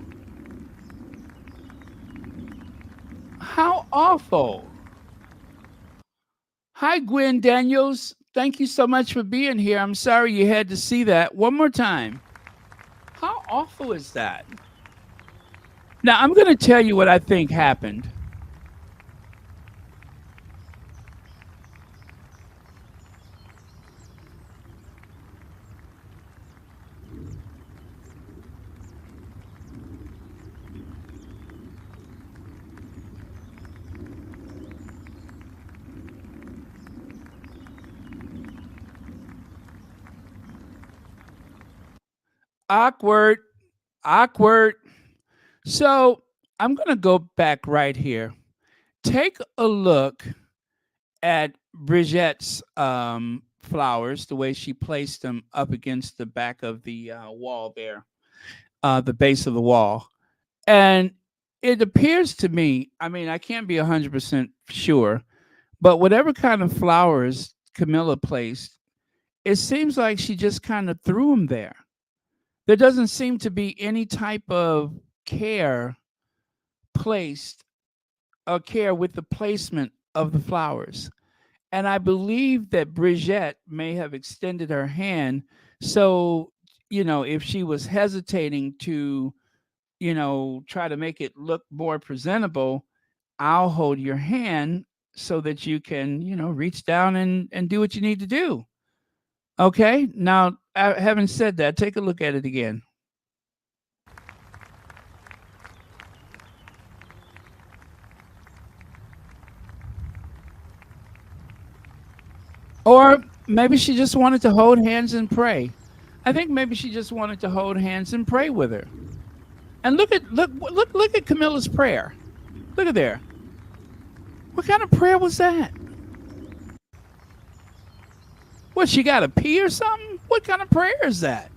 How awful. Hi, Gwen Daniels. Thank you so much for being here. I'm sorry you had to see that. One more time. How awful is that? Now, I'm going to tell you what I think happened. Awkward. Awkward. So, I'm going to go back right here. Take a look at Bridgette's flowers, the way she placed them up against the back of the wall there, the base of the wall. And it appears to me, I mean, I can't be 100% sure, but whatever kind of flowers Camilla placed, it seems like she just kind of threw them there. there doesn't seem to be any type of care placed or care with the placement of the flowers. And I believe that Bridget may have extended her hand. So, if she was hesitating to, try to make it look more presentable, I'll hold your hand so that you can, reach down and do what you need to do. Okay. Now, having said that, take a look at it again. Or maybe she just wanted to hold hands and pray. I think maybe she just wanted to hold hands and pray with her. And look at Camilla's prayer. Look at there. What kind of prayer was that? What, she got to pee or something? What kind of prayer is that?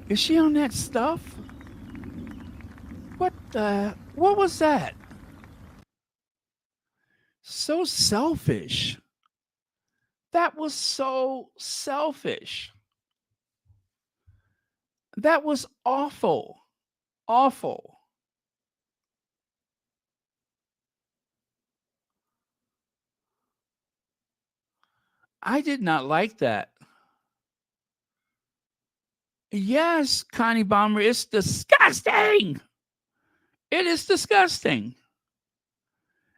Is she on that stuff? What was that? So selfish. That was so selfish. That was awful. Awful. I did not like that. Yes, Connie Bomber, it's disgusting. It is disgusting.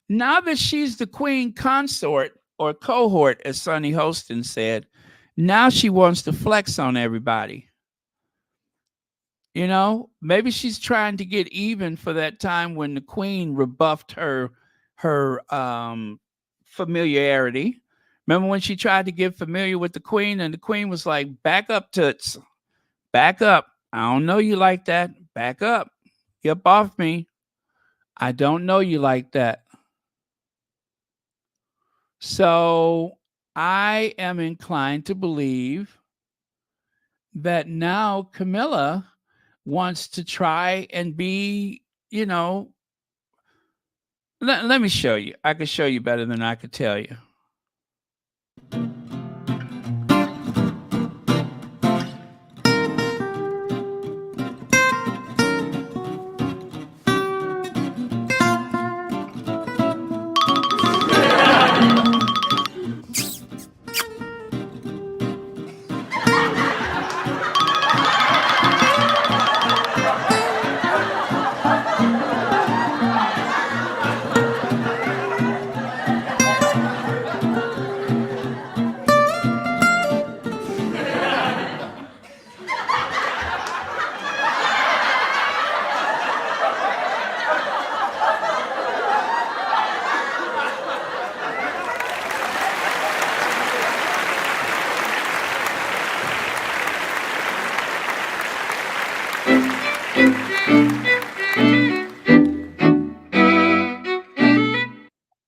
Now that she's the queen consort or cohort, as Sonny Holston said, now she wants to flex on everybody. Maybe she's trying to get even for that time when the queen rebuffed her familiarity. Remember when she tried to get familiar with the queen and the queen was like, "Back up, toots. Back up. I don't know you like that. Back up. Get up off me. I don't know you like that." So I am inclined to believe that now Camilla wants to try and be, let me show you. I can show you better than I could tell you.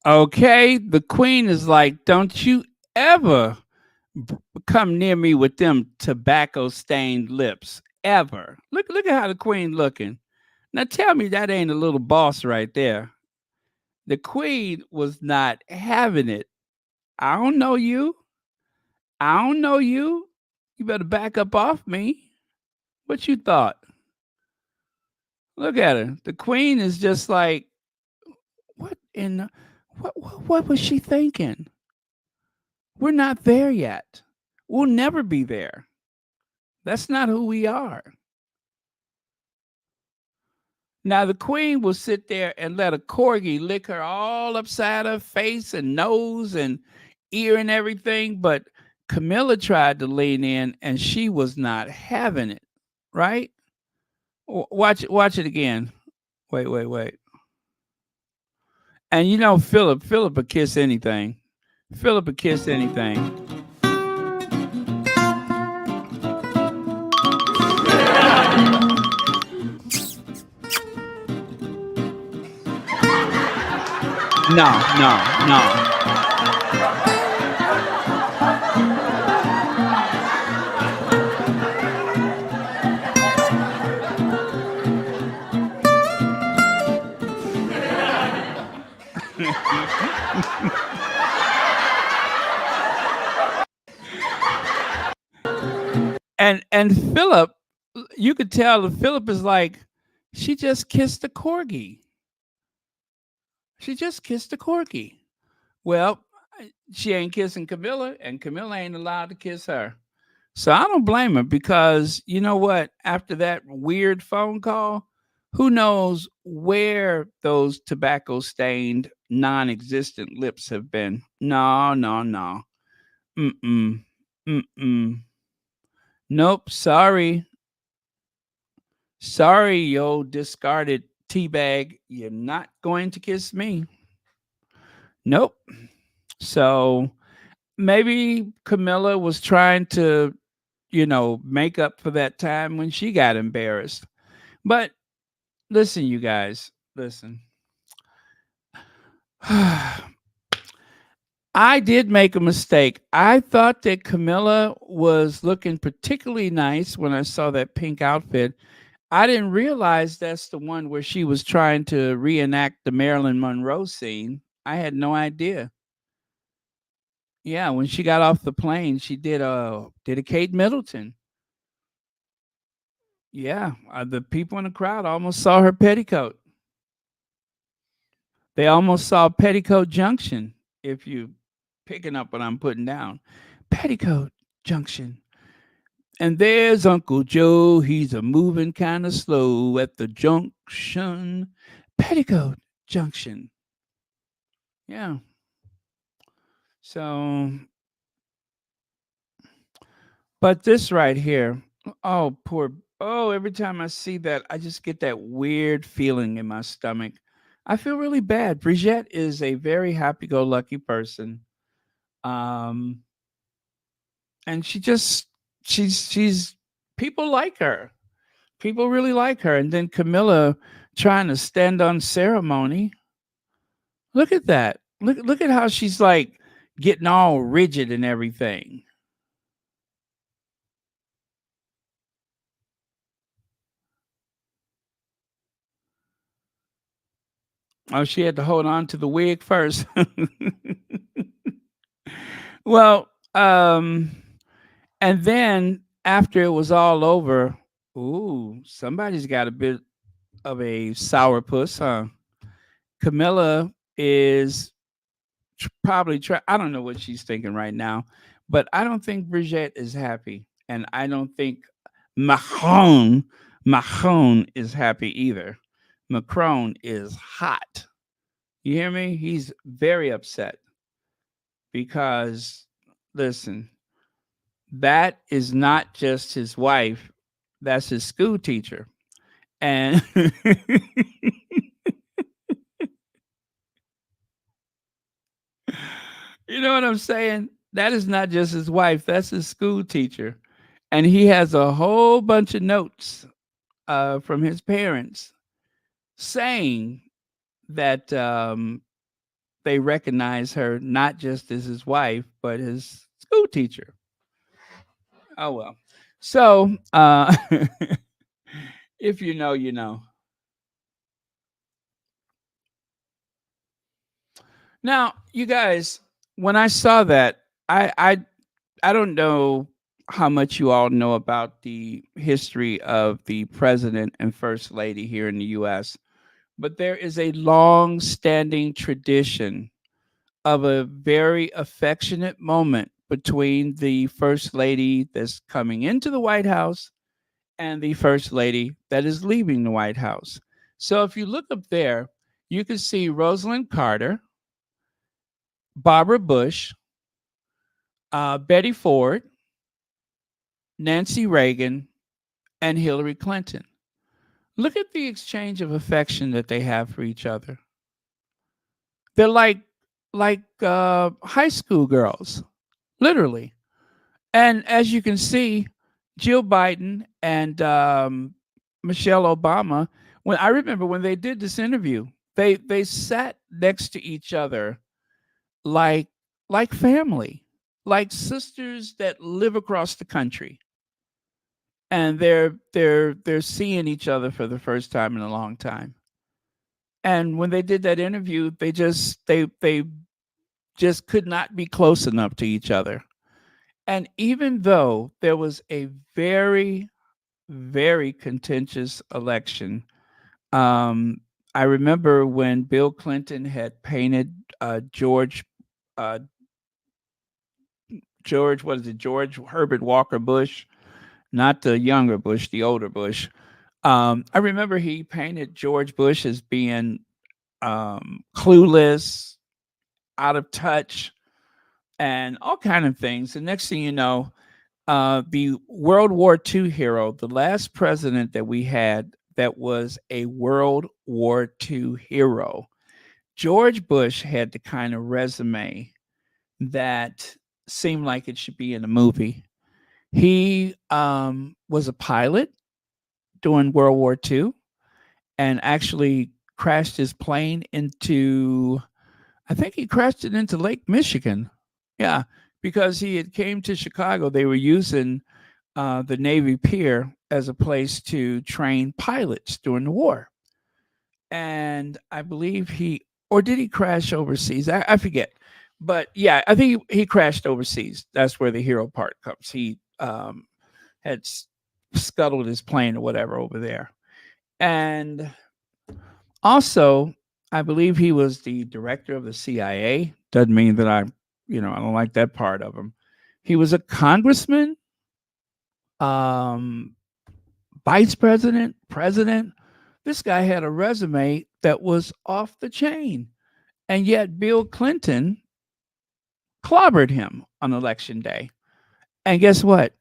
Okay, the queen is like, "Don't you ever come near me with them tobacco stained lips ever." Look at how the queen looking. Now tell me that ain't a little boss right there. The queen was not having it. "I don't know you. I don't know you. You better back up off me." What you thought? Look at her. The queen is just like, what in what was she thinking? We're not there yet. We'll never be there. That's not who we are. Now the queen will sit there and let a corgi lick her all upside her face and nose and ear and everything, but Camilla tried to lean in and she was not having it, right? Watch it again. Wait. And Philip would kiss anything. Philip would kiss anything. No. You could tell that Philip is like, she just kissed a corgi. She just kissed a corgi. Well, she ain't kissing Camilla, and Camilla ain't allowed to kiss her. So I don't blame her because you know what? After that weird phone call, who knows where those tobacco stained, non existent lips have been? No, no, no. Mm-mm. Mm-mm. Nope. Sorry. Sorry, yo discarded tea bag. You're not going to kiss me. Nope. So maybe Camilla was trying to, make up for that time when she got embarrassed. But listen, you guys, listen. I did make a mistake. I thought that Camilla was looking particularly nice when I saw that pink outfit. I didn't realize that's the one where she was trying to reenact the Marilyn Monroe scene. I had no idea. Yeah, when she got off the plane, she did a Kate Middleton. Yeah, the people in the crowd almost saw her petticoat. They almost saw Petticoat Junction. If you picking up what I'm putting down, Petticoat Junction. And there's Uncle Joe. He's a moving kind of slow at the junction. Petticoat Junction. Yeah. So, but this right here, oh, poor, oh, every time I see that, I just get that weird feeling in my stomach. I feel really bad. Brigitte is a very happy go lucky person. Um, and she's people like her. People really like her. And then Camilla trying to stand on ceremony. Look at that. Look at how she's like getting all rigid and everything. Oh, she had to hold on to the wig first. Well, and then after it was all over, ooh, somebody's got a bit of a sourpuss, huh? Camilla is probably try. I don't know what she's thinking right now, but I don't think Brigitte is happy, and I don't think Macron Macron is happy either. Macron is hot. You hear me? He's very upset because listen, that is not just his wife, that's his school teacher. And you know what I'm saying? That is not just his wife, that's his school teacher. And he has a whole bunch of notes from his parents saying that they recognize her not just as his wife, but his school teacher. Oh, well. So, if you know, you know. Now, you guys, when I saw that, I don't know how much you all know about the history of the president and first lady here in the US, but there is a long-standing tradition of a very affectionate moment between the first lady that's coming into the White House and the first lady that is leaving the White House. So if you look up there, you can see Rosalind Carter, Barbara Bush, Betty Ford, Nancy Reagan, and Hillary Clinton. Look at the exchange of affection that they have for each other. They're like high school girls, literally. And as you can see, Jill Biden and Michelle Obama. When I remember when they did this interview, they sat next to each other like like family, like sisters that live across the country, and they're seeing each other for the first time in a long time. And when they did that interview, they just could not be close enough to each other. And even though there was a very very contentious election. Um, I remember when Bill Clinton had painted uh, what is it, George Herbert Walker Bush, not the younger Bush, the older Bush. I remember he painted George Bush as being clueless, out of touch, and all kind of things. And next thing you know, the World War II hero, the last president that we had that was a World War II hero, George Bush had the kind of resume that seemed like it should be in a movie. He was a pilot during World War II and actually crashed his plane into, I think he crashed it into Lake Michigan. Yeah, because he had came to Chicago. They were using the Navy Pier as a place to train pilots during the war. And I believe or did he crash overseas? I forget. But yeah, I think he crashed overseas. That's where the hero part comes. He had scuttled his plane or whatever over there. And also, I believe he was the director of the CIA. Doesn't mean that I don't like that part of him. He was a congressman, um, vice president, president. This guy had a resume that was off the chain. And yet Bill Clinton clobbered him on election day. And guess what?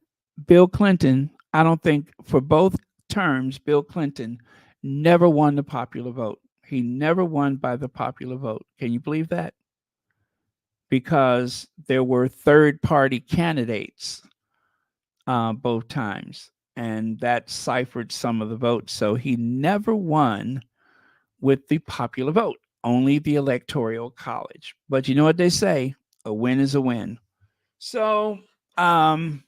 Bill Clinton, I don't think for both terms, Bill Clinton never won the popular vote. He never won by the popular vote. Can you believe that? Because there were third party candidates both times, and that ciphered some of the votes. So he never won with the popular vote, only the electoral college. But you know what they say, a win is a win. So um,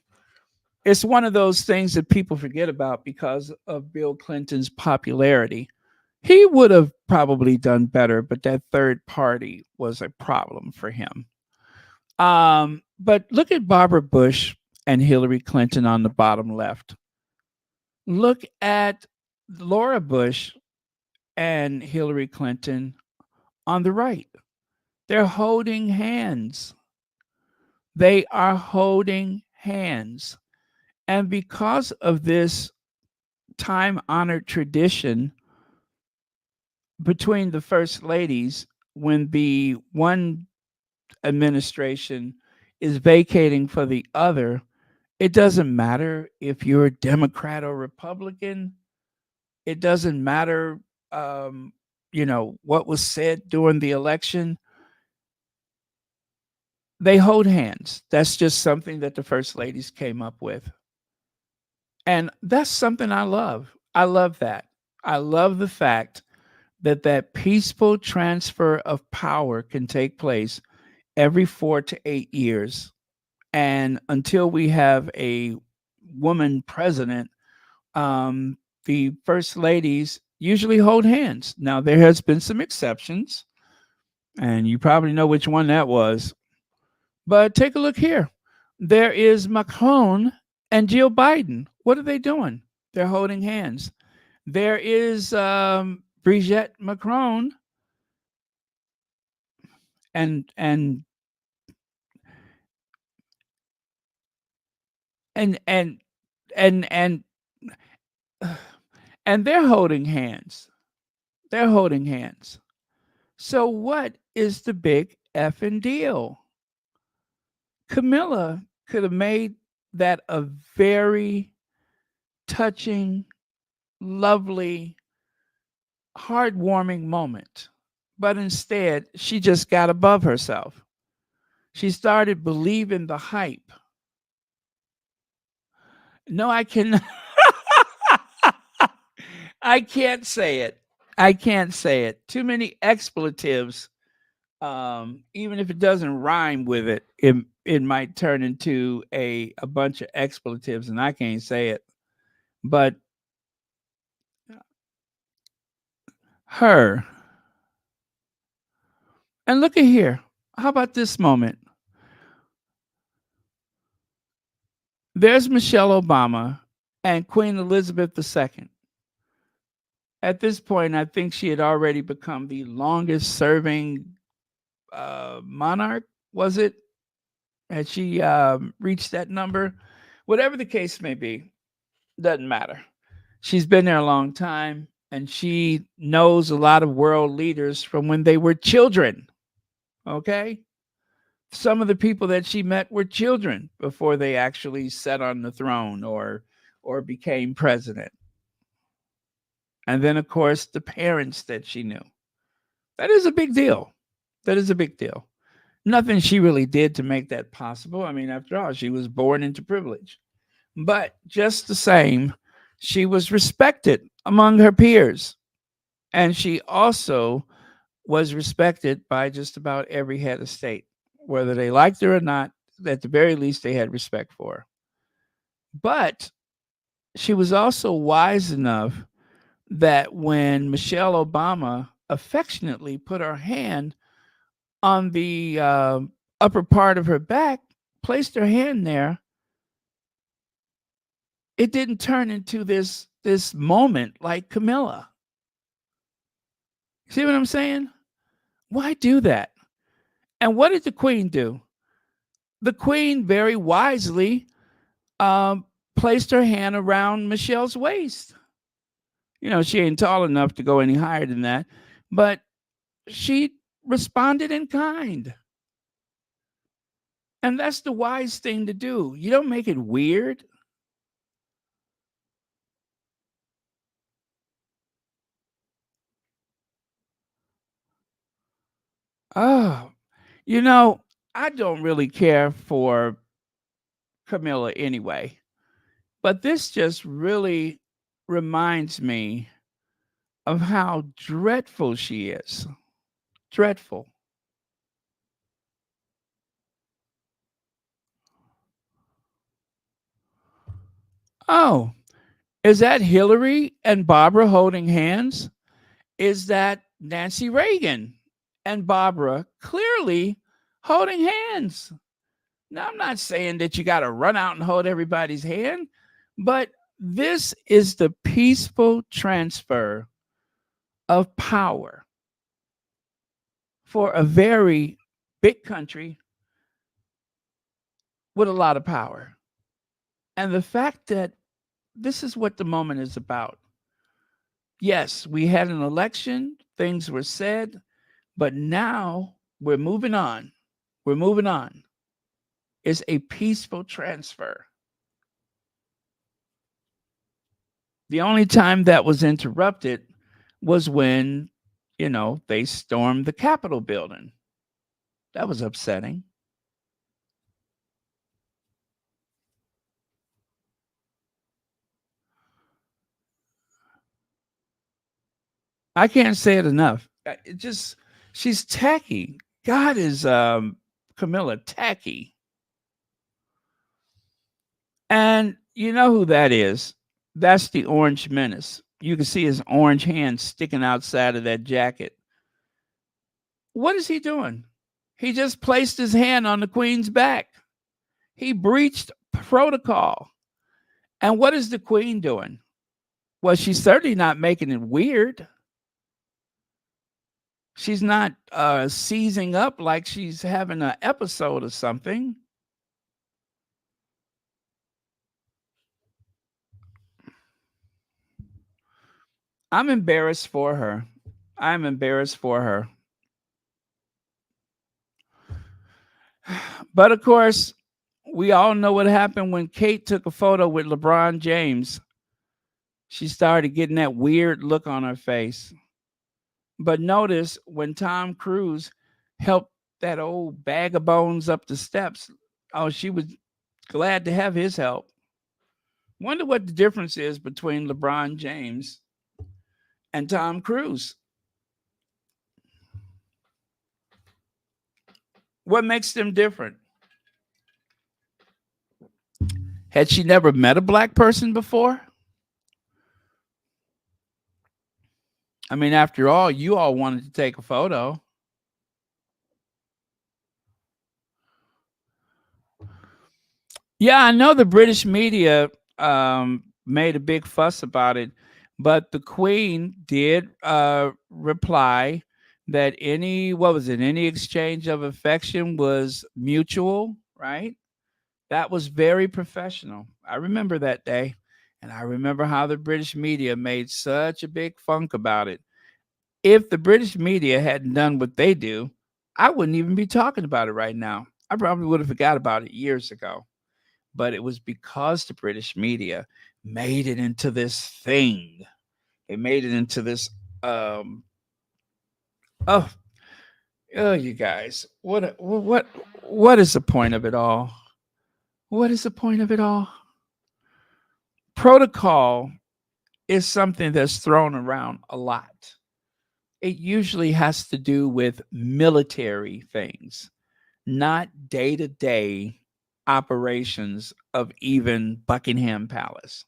it's one of those things that people forget about because of Bill Clinton's popularity. He would have probably done better, but that third party was a problem for him. But look at Barbara Bush and Hillary Clinton on the bottom left. Look at Laura Bush and Hillary Clinton on the right. They're holding hands. They are holding hands. And because of this time honored tradition between the first ladies, when the one administration is vacating for the other, it doesn't matter if you're a Democrat or Republican. It doesn't matter, um, what was said during the election. They hold hands. That's just something that the first ladies came up with. And that's something I love. I love that. I love the fact that that peaceful transfer of power can take place every 4 to 8 years. And until we have a woman president, um, the first ladies usually hold hands. Now, there has been some exceptions, and you probably know which one that was. But take a look here. There is Macron and Jill Biden. What are they doing? They're holding hands. There is Brigitte Macron and and and and and and and they're holding hands. They're holding hands. So what is the big effing deal? Camilla could have made that a very touching, lovely, heartwarming moment. But instead, she just got above herself. She started believing the hype. No, I can I can't say it. I can't say it. Too many expletives. Even if it doesn't rhyme with it might turn into a bunch of expletives, and I can't say it. But her, and look at here. How about this moment? There's Michelle Obama, and Queen Elizabeth II. At this point, I think she had already become the longest serving monarch, was it? Had she reached that number? Whatever the case may be, doesn't matter. She's been there a long time and she knows a lot of world leaders from when they were children. Okay. Some of the people that she met were children before they actually sat on the throne or became president. And then of course the parents that she knew. That is a big deal. That is a big deal. Nothing she really did to make that possible. I mean, after all, she was born into privilege. But just the same, she was respected among her peers. And she also was respected by just about every head of state, whether they liked her or not. At the very least, they had respect for her. But she was also wise enough that when Michelle Obama affectionately put her hand on the upper part of her back, placed her hand there, it didn't turn into this moment like Camilla. See what I'm saying? Why do that? And what did the Queen do? The Queen very wisely um, placed her hand around Michelle's waist. You know, she ain't tall enough to go any higher than that, but she responded in kind. And that's the wise thing to do. You don't make it weird. Oh, you know, I don't really care for Camilla anyway, but this just really reminds me of how dreadful she is. Dreadful. Oh, is that Hillary and Barbara holding hands? Is that Nancy Reagan and Barbara clearly holding hands? Now, I'm not saying that you got to run out and hold everybody's hand, but this is the peaceful transfer of power for a very big country with a lot of power. And the fact that this is what the moment is about. Yes, we had an election, things were said, but now we're moving on. We're moving on. It's a peaceful transfer. The only time that was interrupted was when, they stormed the Capitol building. That was upsetting. I can't say it enough. It just she's tacky. God is Camilla tacky. And you know who that is? That's the Orange Menace. You can see his orange hand sticking outside of that jacket. What is he doing? He just placed his hand on the Queen's back. He breached protocol. And what is the Queen doing? Well, she's certainly not making it weird. She's not seizing up like she's having an episode or something. I'm embarrassed for her. I'm embarrassed for her. But of course, we all know what happened when Kate took a photo with LeBron James. She started getting that weird look on her face. But notice when Tom Cruise helped that old bag of bones up the steps, oh, she was glad to have his help. Wonder what the difference is between LeBron James and Tom Cruise. What makes them different? Had she never met a black person before? I mean, after all, you all wanted to take a photo. Yeah, I know the British media made a big fuss about it. But the Queen did reply that any, what was it, any exchange of affection was mutual, right? That was very professional. I remember that day. And I remember how the British media made such a big funk about it. If the British media hadn't done what they do, I wouldn't even be talking about it right now. I probably would have forgot about it years ago. But it was because the British media made it into this thing. They made it into this um oh you guys, what is the point of it all? What is the point of it all? Protocol is something that's thrown around a lot. It usually has to do with military things, not day to day operations of even Buckingham Palace.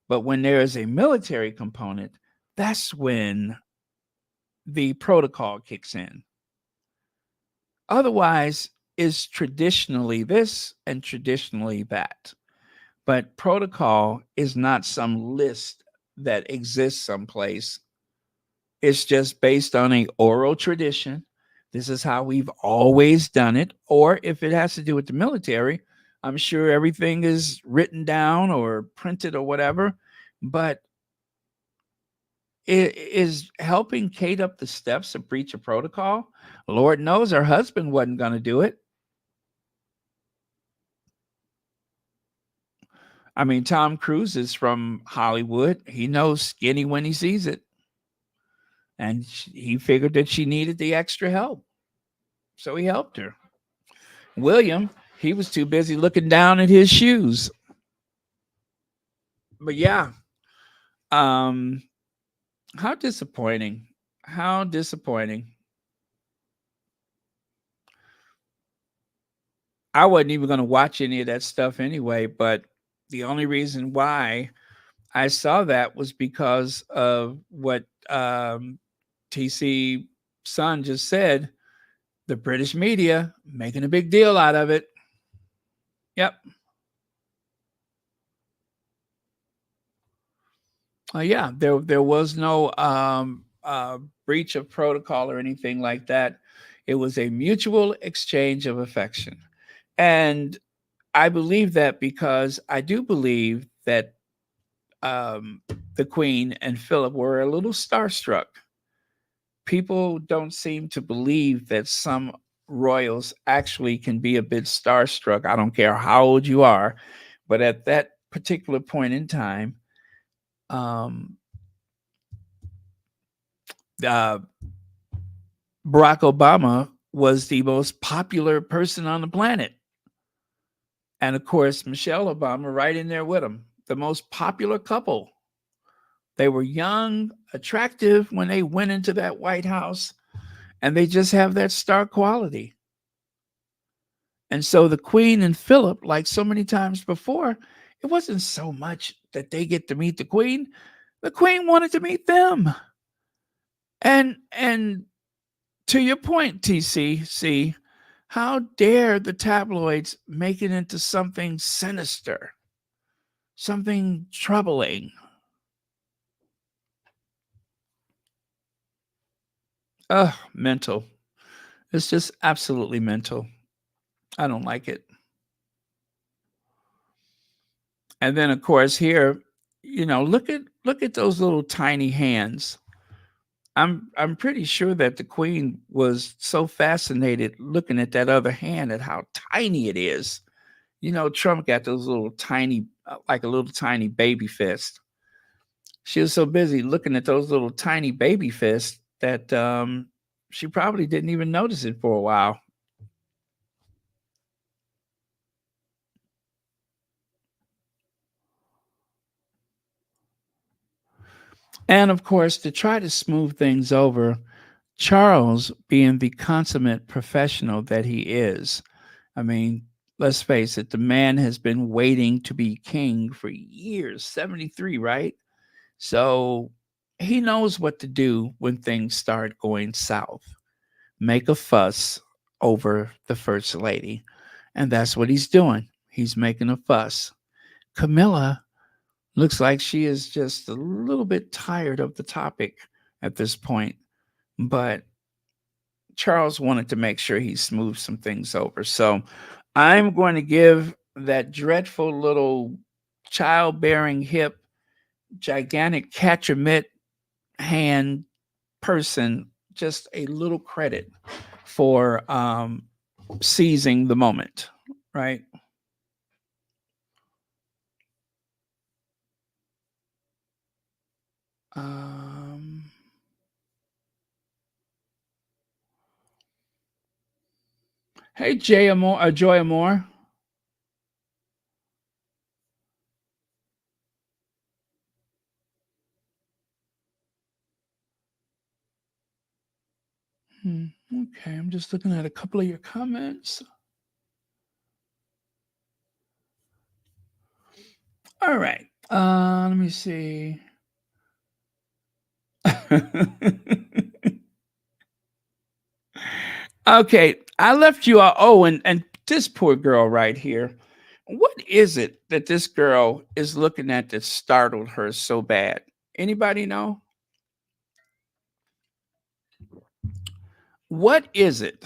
But when there is a military component, that's when the protocol kicks in. Otherwise, is traditionally this and traditionally that. But protocol is not some list that exists someplace. It's just based on a oral tradition. This is how we've always done it. Or if it has to do with the military, I'm sure everything is written down or printed or whatever. But it is helping Kate up the steps of breach of protocol. Lord knows her husband wasn't going to do it. I mean, Tom Cruise is from Hollywood. He knows skinny when he sees it. And he figured that she needed the extra help. So he helped her. William, he was too busy looking down at his shoes. But yeah, um, how disappointing. How disappointing. I wasn't even going to watch any of that stuff anyway, but the only reason why I saw that was because of what TC Son just said. The British media making a big deal out of it. Yep. Yeah, there was no breach of protocol or anything like that. It was a mutual exchange of affection, and I believe that because I do believe that um, the Queen and Philip were a little starstruck. People don't seem to believe that some royals actually can be a bit starstruck. I don't care how old you are, but at that particular point in time, um, uh, Barack Obama was the most popular person on the planet. And of course, Michelle Obama right in there with him, the most popular couple. They were young, attractive when they went into that White House, and they just have that star quality. And so the Queen and Philip, like so many times before, it wasn't so much that they get to meet the Queen. The Queen wanted to meet them. And to your point, TCC, how dare the tabloids make it into something sinister, something troubling? Ugh, mental. It's just absolutely mental. I don't like it. And then of course here, look at those little tiny hands. I'm pretty sure that the Queen was so fascinated looking at that other hand at how tiny it is. Trump got those little tiny, like a little tiny baby fist. She was so busy looking at those little tiny baby fists that she probably didn't even notice it for a while. And of course, to try to smooth things over, Charles, being the consummate professional that he is, I mean, let's face it, the man has been waiting to be king for years, 73, right? So he knows what to do when things start going south. Make a fuss over the first lady. And that's what he's doing. He's making a fuss. Camilla Looks like she is just a little bit tired of the topic at this point, but Charles wanted to make sure he smoothed some things over. So I'm going to give that dreadful little childbearing hip, gigantic catcher mitt hand person just a little credit for seizing the moment, right? Um, hey, Jay Amore, Joy Amore. Okay, I'm just looking at a couple of your comments. All right. Let me see. Okay, I left you all. Oh, and this poor girl right here. What is it that this girl is looking at that startled her so bad? Anybody know? What is it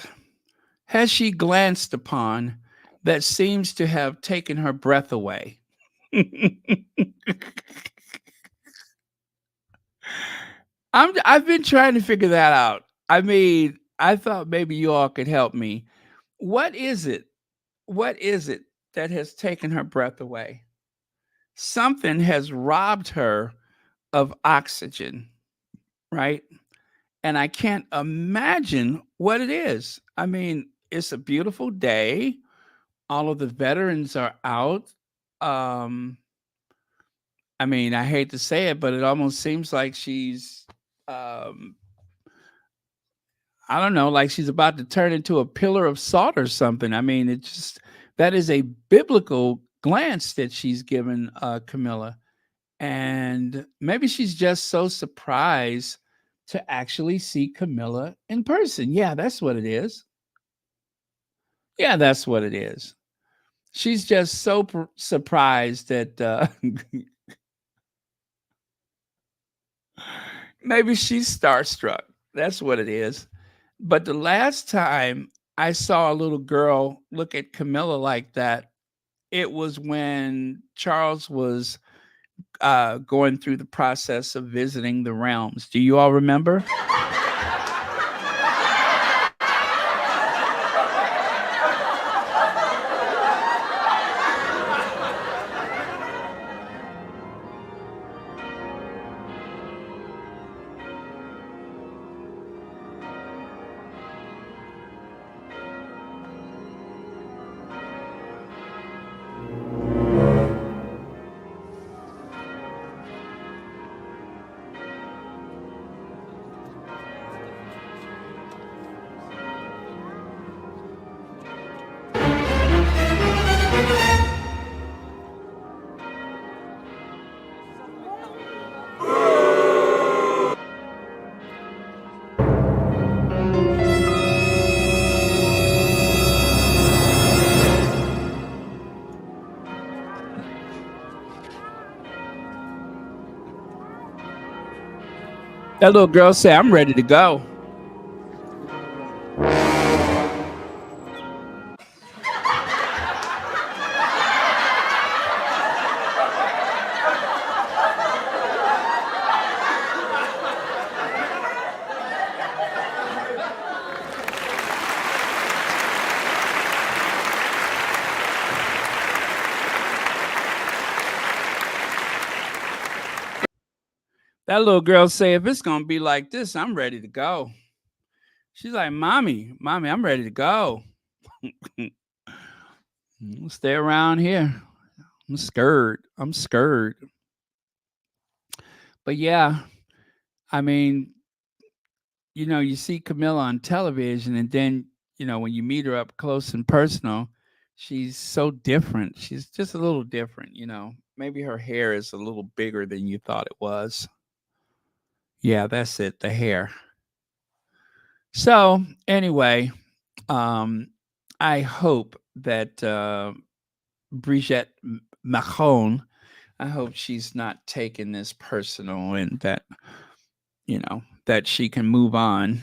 has she glanced upon that seems to have taken her breath away? I've been trying to figure that out. I mean, I thought maybe you all could help me. What is it? What is it that has taken her breath away? Something has robbed her of oxygen, right? And I can't imagine what it is. I mean, it's a beautiful day. All of the veterans are out. Um, I mean, I hate to say it, but it almost seems like she's, um, I don't know, like she's about to turn into a pillar of salt or something. I mean, it just, that is a biblical glance that she's given Camilla. And maybe she's just so surprised to actually see Camilla in person. Yeah, that's what it is. Yeah, that's what it is. She's just so surprised that maybe she's starstruck. That's what it is. But the last time I saw a little girl look at Camilla like that, it was when Charles was going through the process of visiting the realms. Do you all remember? That little girl said, I'm ready to go. That little girl say, if it's gonna be like this, I'm ready to go. She's like, mommy, I'm ready to go. Stay around here. I'm scared. I'm scared. But yeah, I mean, you see Camilla on television, and then, when you meet her up close and personal, she's so different. She's just a little different. Maybe her hair is a little bigger than you thought it was. Yeah, that's it, the hair. So, anyway, um, I hope that Brigitte Macron, I hope she's not taking this personal and that, that she can move on.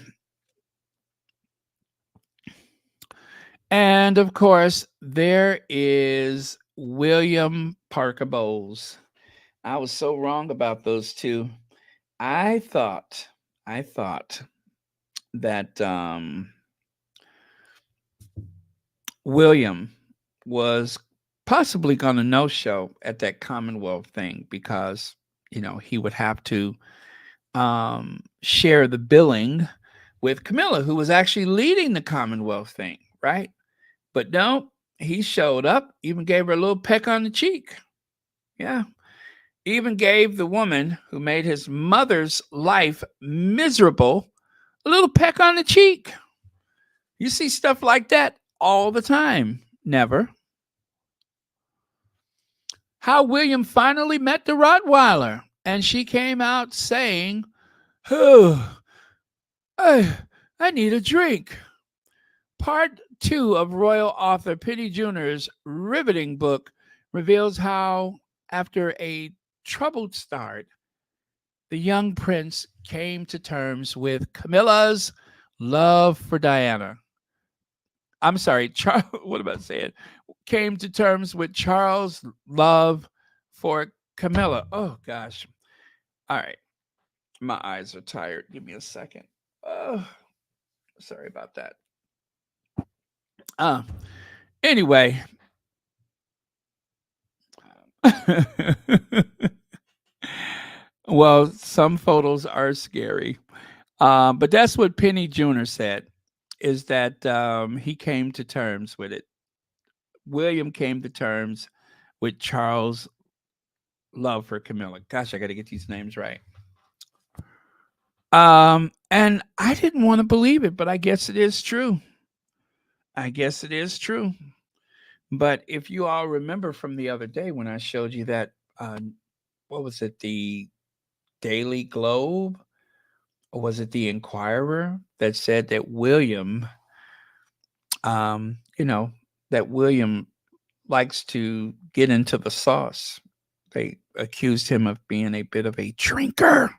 And of course, there is William Parker Bowles. I was so wrong about those two. I thought, I thought that William was possibly going to no show at that Commonwealth thing because, he would have to share the billing with Camilla, who was actually leading the Commonwealth thing, right? But no, he showed up, even gave her a little peck on the cheek. Yeah. Even gave the woman who made his mother's life miserable a little peck on the cheek. You see stuff like that all the time. Never. How William finally met the Rottweiler, and she came out saying, "Oh, I need a drink." Part 2 of royal author Penny Junor's riveting book reveals how, after a troubled start, the young prince came to terms with Camilla's love for Diana. I'm sorry, what am I saying? Came to terms with Charles' love for Camilla. Oh, gosh. All right. My eyes are tired. Give me a second. Oh, sorry about that. Uh, anyway. Well, some photos are scary. But that's what Penny Junor said, is that he came to terms with it. William came to terms with Charles' love for Camilla. Gosh, I got to get these names right. And I didn't want to believe it, but I guess it is true. I guess it is true. But if you all remember from the other day when I showed you that, what was it, the Daily Globe, or was it the Inquirer, that said that William, um, you know, that William likes to get into the sauce. They accused him of being a bit of a drinker,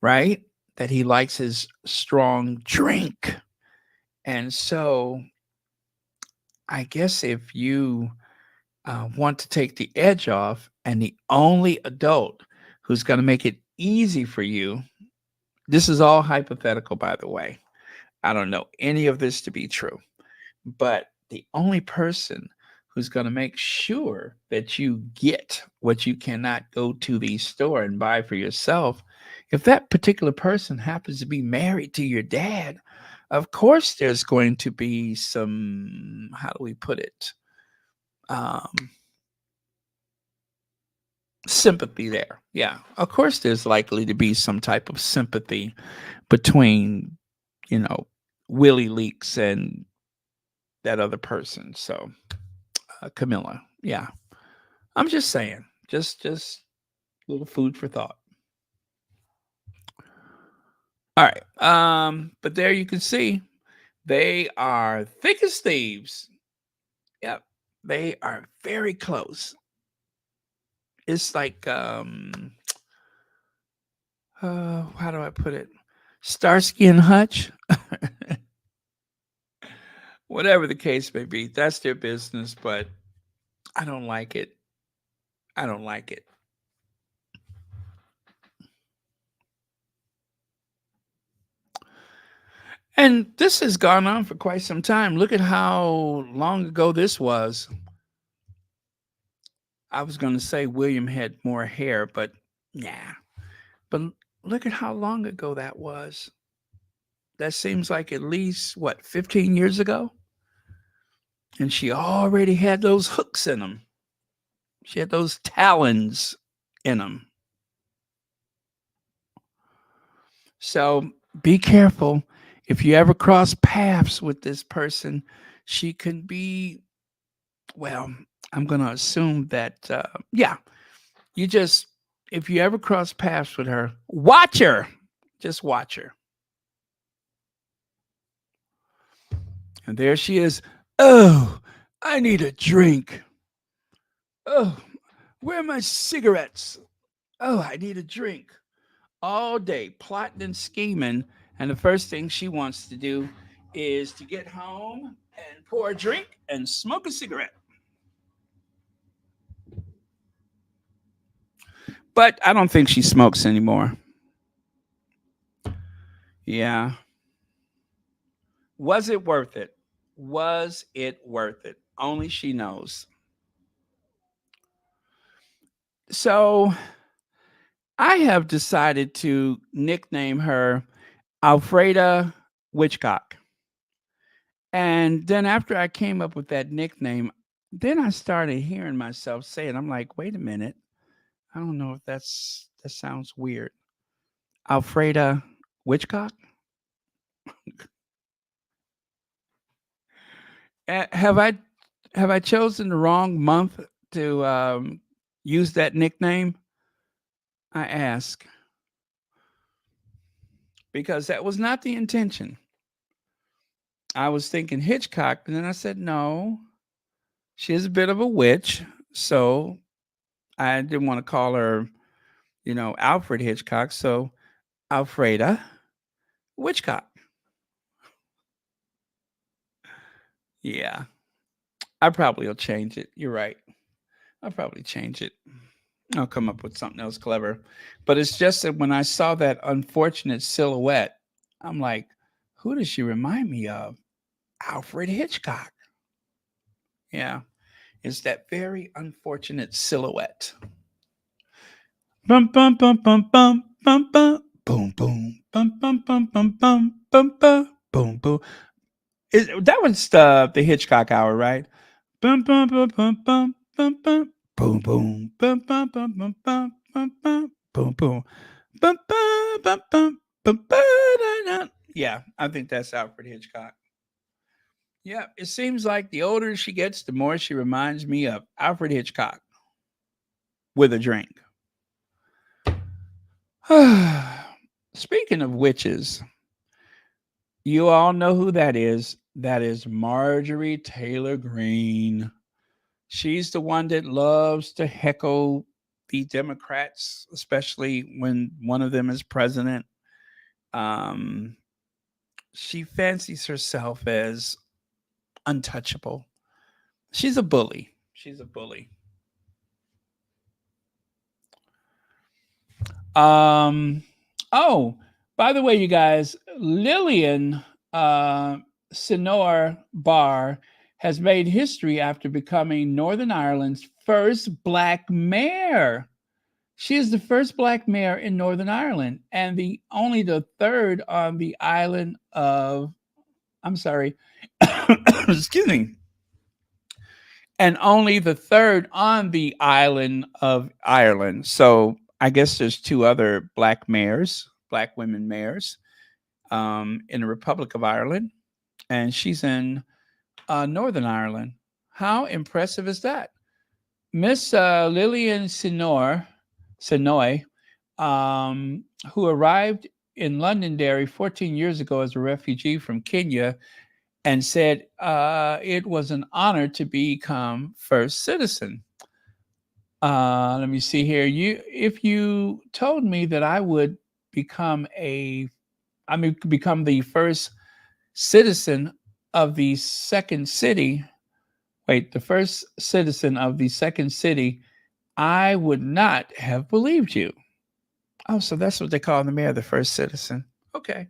right? That he likes his strong drink. And so I guess if you want to take the edge off, and the only adult who's going to make it easy for you, this is all hypothetical, by the way. I don't know any of this to be true, but the only person who's going to make sure that you get what you cannot go to the store and buy for yourself, if that particular person happens to be married to your dad, of course there's going to be some, how do we put it, um, sympathy there. Yeah, of course there's likely to be some type of sympathy between, Willie Leaks and that other person. So Camilla, yeah, I'm just saying, just a little food for thought. All right, but there you can see they are thick as thieves. Yep, they are very close. It's like how do I put it? Starsky and Hutch. Whatever the case may be, that's their business, but I don't like it. I don't like it. And this has gone on for quite some time. Look at how long ago this was. I was going to say William had more hair, but yeah. But look at how long ago that was. That seems like at least, what, 15 years ago? And she already had those hooks in them. She had those talons in them. So be careful. If you ever cross paths with this person, she can be, well, I'm going to assume that, yeah, you just, if you ever cross paths with her, watch her. Just watch her. And there she is. Oh, I need a drink. Oh, Where are my cigarettes? Oh, I need a drink. All day plotting and scheming. And the first thing she wants to do is to get home and pour a drink and smoke a cigarette. But I don't think she smokes anymore. Yeah. Was it worth it? Was it worth it? Only she knows. So I have decided to nickname her Alfreda Witchcock. And then after I came up with that nickname, then I started hearing myself say it. I'm like, wait a minute. I don't know if that sounds weird. Alfreda Witchcock? Have I chosen the wrong month to use that nickname? I ask because that was not the intention. I was thinking Hitchcock, but then I said no. She is a bit of a witch, so I didn't want to call her, Alfred Hitchcock. So Alfreda Witchcock. Yeah, I probably will change it. You're right. I'll probably change it. I'll come up with something else clever. But it's just that when I saw that unfortunate silhouette, I'm like, who does she remind me of? Alfred Hitchcock. Yeah, it's that very unfortunate silhouette. Bum bum bum bum bum bum bum boom boom bum bum bum bum bum bum bum boom boom. That was the Hitchcock hour, right? Bum bum bum bum bum bum bum boom boom bum bum bum bum bum bum bum boom boom bum bum bum bum bum ba-da-da. Yeah, I think that's Alfred Hitchcock. Yeah, it seems like the older she gets, the more she reminds me of Alfred Hitchcock with a drink. Speaking of witches, you all know who that is. That is Marjorie Taylor Greene. She's the one that loves to heckle the Democrats, especially when one of them is president. Um, she fancies herself as untouchable. She's a bully. She's a bully. Um, oh, by the way, you guys, Lillian Sinor Barr has made history after becoming Northern Ireland's first black mayor. She is the first black mayor in Northern Ireland and the only the third on the island of, I'm sorry, excuse me, and only the third on the island of Ireland. So I guess there's two other black mayors, black women mayors, in the Republic of Ireland, and she's in Northern Ireland. How impressive is that? Miss Lillian Sinoy, who arrived in Londonderry 14 years ago as a refugee from Kenya, and said it was an honor to become first citizen. Let me see here. If you told me that become a, become the first citizen of the second city. Wait, the first citizen of the second city, I would not have believed you. Oh, so that's what they call the mayor, the first citizen. Okay.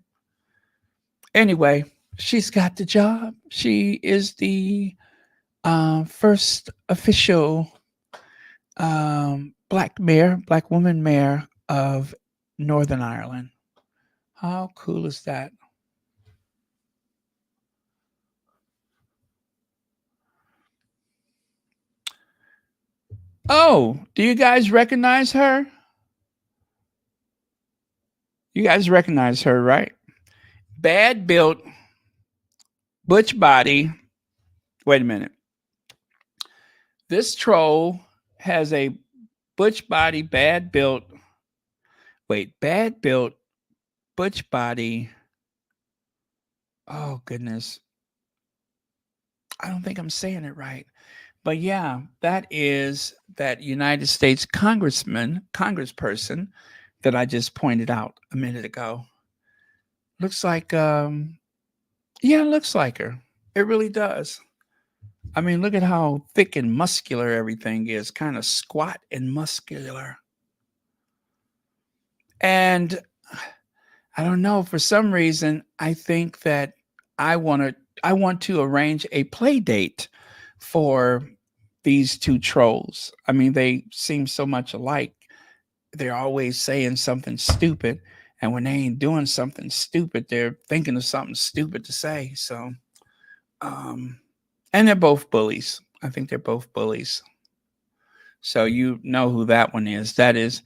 Anyway, she's got the job. She is the first official black mayor, black woman mayor of Northern Ireland. How cool is that? Oh, do you guys recognize her? You guys recognize her, right? Bad built, butch body. Wait a minute. This troll has a butch body, bad built. Wait, bad built, butch body. Oh, goodness. I don't think I'm saying it right. But yeah, that is that United States congressperson that I just pointed out a minute ago. Looks like, yeah, it looks like her. It really does. I mean, look at how thick and muscular everything is, kind of squat and muscular. And I don't know, for some reason, I think that I want to I want to arrange a play date for these two trolls. I mean, they seem so much alike. They're always saying something stupid, and when they ain't doing something stupid, they're thinking of something stupid to say. So, um, and they're both bullies. I think they're both bullies. So you know who that one is. That is,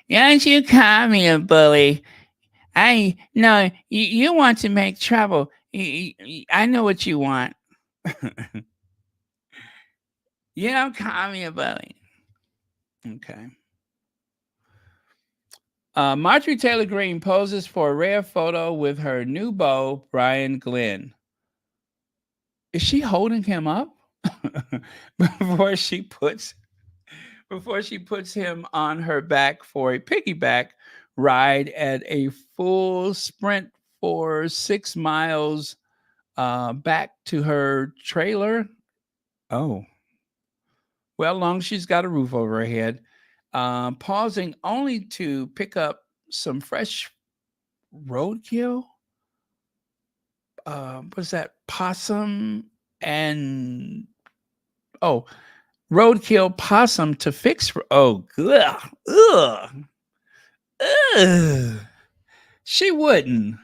don't you call me a bully? I no, you want to make trouble. I know what you want. You don't call me a bully. Okay. Marjorie Taylor Greene poses for a rare photo with her new beau, Brian Glenn. Is she holding him up before she puts before she puts him on her back for a piggyback ride at a full sprint for 6 miles back to her trailer? Oh, well, long as she's got a roof over her head. Pausing only to pick up some fresh roadkill. What's that? Possum and oh, roadkill possum to fix. Oh, ugh, ugh, ugh. She wouldn't.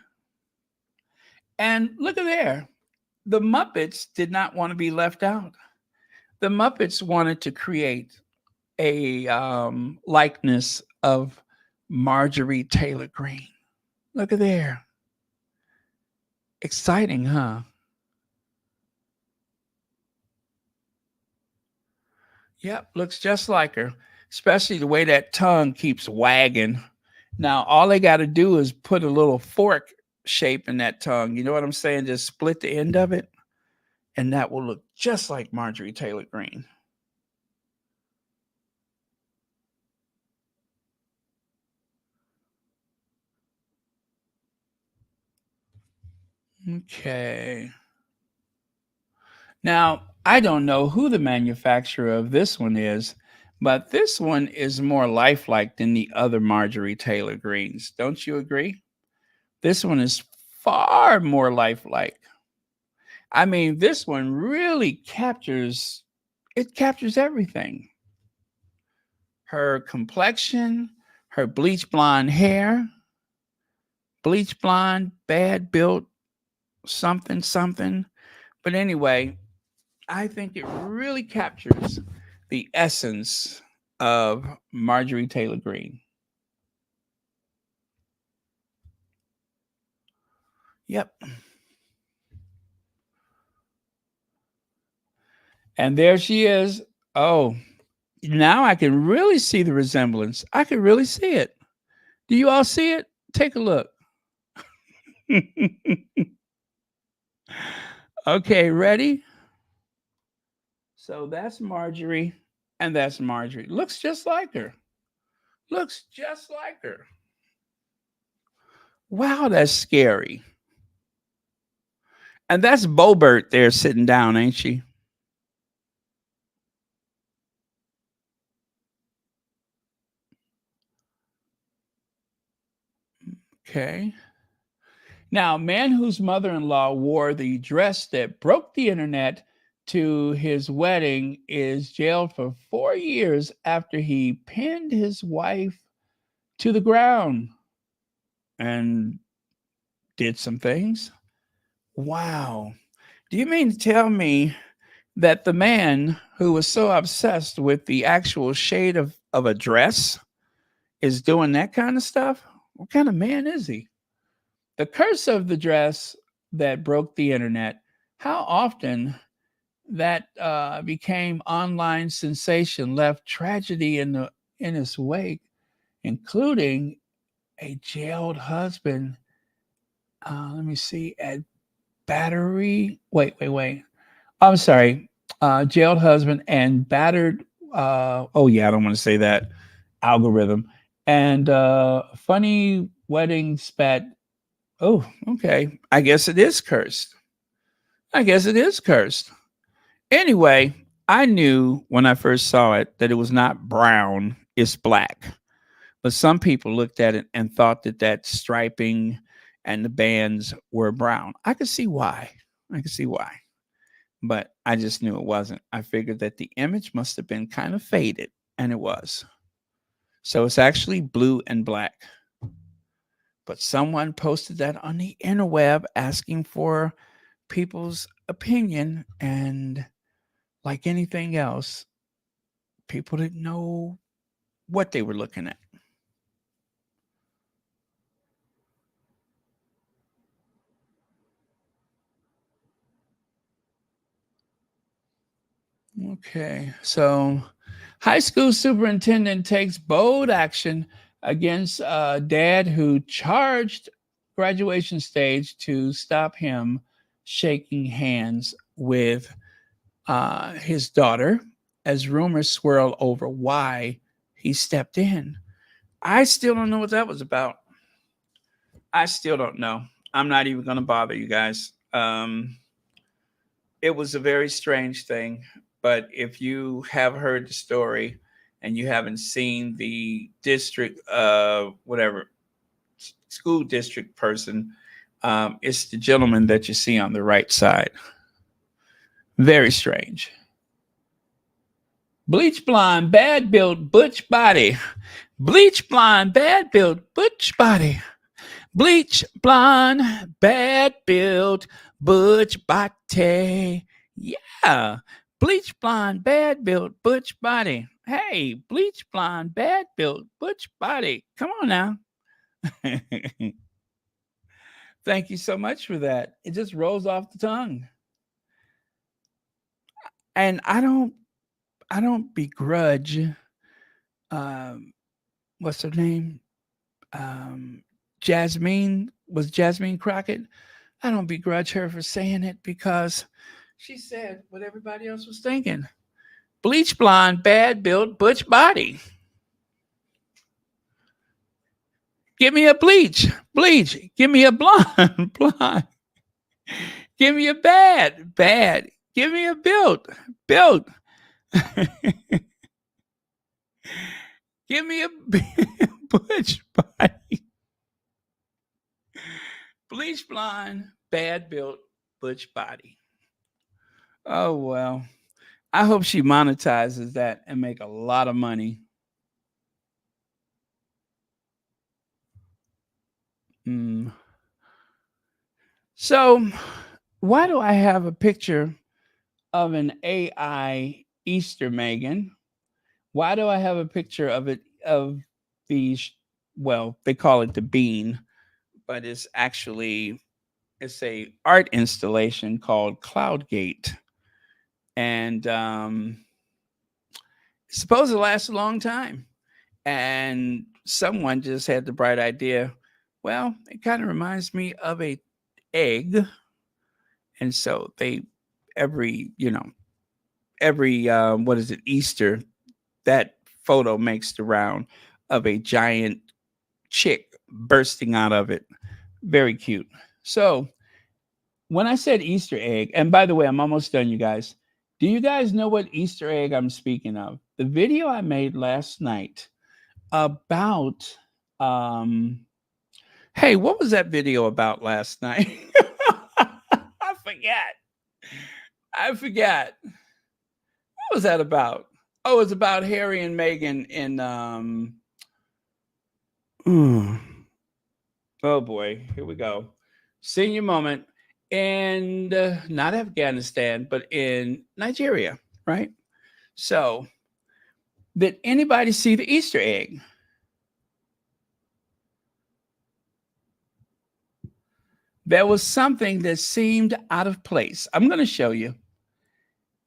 And look at there. The Muppets did not want to be left out. The Muppets wanted to create a likeness of Marjorie Taylor Greene. Look at there. Exciting, huh? Yep, looks just like her, especially the way that tongue keeps wagging. Now, all they got to do is put a little fork shape in that tongue. You know what I'm saying? Just split the end of it, and that will look just like Marjorie Taylor Greene. Okay. Now, I don't know who the manufacturer of this one is, but this one is more lifelike than the other Marjorie Taylor Greens. Don't you agree? This one is far more lifelike. I mean, this one really captures everything. Her complexion, her bleach blonde hair, bleach blonde, bad built, something, something. But anyway, I think it really captures the essence of Marjorie Taylor Greene. Yep. And there she is. Oh, now I can really see the resemblance. I can really see it. Do you all see it? Take a look. Okay, ready? So that's Marjorie, and that's Marjorie. Looks just like her. Looks just like her. Wow, that's scary. And that's Bobert there sitting down, ain't she? Okay. Now, man whose mother in law wore the dress that broke the internet to his wedding is jailed for 4 years after he pinned his wife to the ground and did some things. Wow. Do you mean to tell me that the man who was so obsessed with the actual shade of a dress is doing that kind of stuff? What kind of man is he? The curse of the dress that broke the internet. How often that became online sensation left tragedy in its wake, including a jailed husband. Let me see at Battery. Wait. I'm sorry. jailed husband and battered. Oh yeah, I don't want to say that algorithm. And funny wedding spat. Oh, okay. I guess it is cursed. I guess it is cursed. Anyway, I knew when I first saw it that it was not brown, it's black. But some people looked at it and thought that that striping and the bands were brown. I could see why. I could see why. But I just knew it wasn't. I figured that the image must have been kind of faded, and it was. So it's actually blue and black. But someone posted that on the interweb asking for people's opinion, and like anything else, people didn't know what they were looking at. Okay, so high school superintendent takes bold action against a dad who charged graduation stage to stop him shaking hands with his daughter as rumors swirl over why he stepped in. I still don't know what that was about. I still don't know. I'm not even going to bother you guys. It was a very strange thing, but if you have heard the story and you haven't seen the district, whatever school district person, it's the gentleman that you see on the right side. Very strange. Bleach blonde, bad built, butch body. Bleach blonde, bad built, butch body. Bleach blonde, bad built, butch body. Yeah. Bleach blonde, bad built, butch body. Hey, bleach blonde, bad built, butch body. Come on now. Thank you so much for that. It just rolls off the tongue. And I don't begrudge um what's her name? Um Jasmine Crockett. I don't begrudge her for saying it because she said what everybody else was thinking. Bleach blonde, bad built, butch body. Give me a bleach, bleach. Give me a blonde, blonde. Give me a bad, bad. Give me a built, built. Give me a butch body. Bleach blonde, bad built, butch body. Oh well. I hope she monetizes that and make a lot of money. Mm. So, why do I have a picture of an AI Easter Megan? Why do I have a picture of it of these? Well, they call it the bean, but it's a art installation called Cloudgate, and it's supposed to last a long time. And someone just had the bright idea. Well, it kind of reminds me of a egg, and so they every every what is it Easter, that photo makes the round of a giant chick bursting out of it. Very cute. So when I said Easter egg, and by the way, I'm almost done, you guys. Do you guys know what Easter egg I'm speaking of? The video I made last night about hey, what was that video about last night? I forgot. I forgot. What was that about? Oh, it's about Harry and Meghan in mm, oh boy, here we go. Senior moment in not Afghanistan, but in Nigeria, right? So, did anybody see the Easter egg? There was something that seemed out of place. I'm going to show you.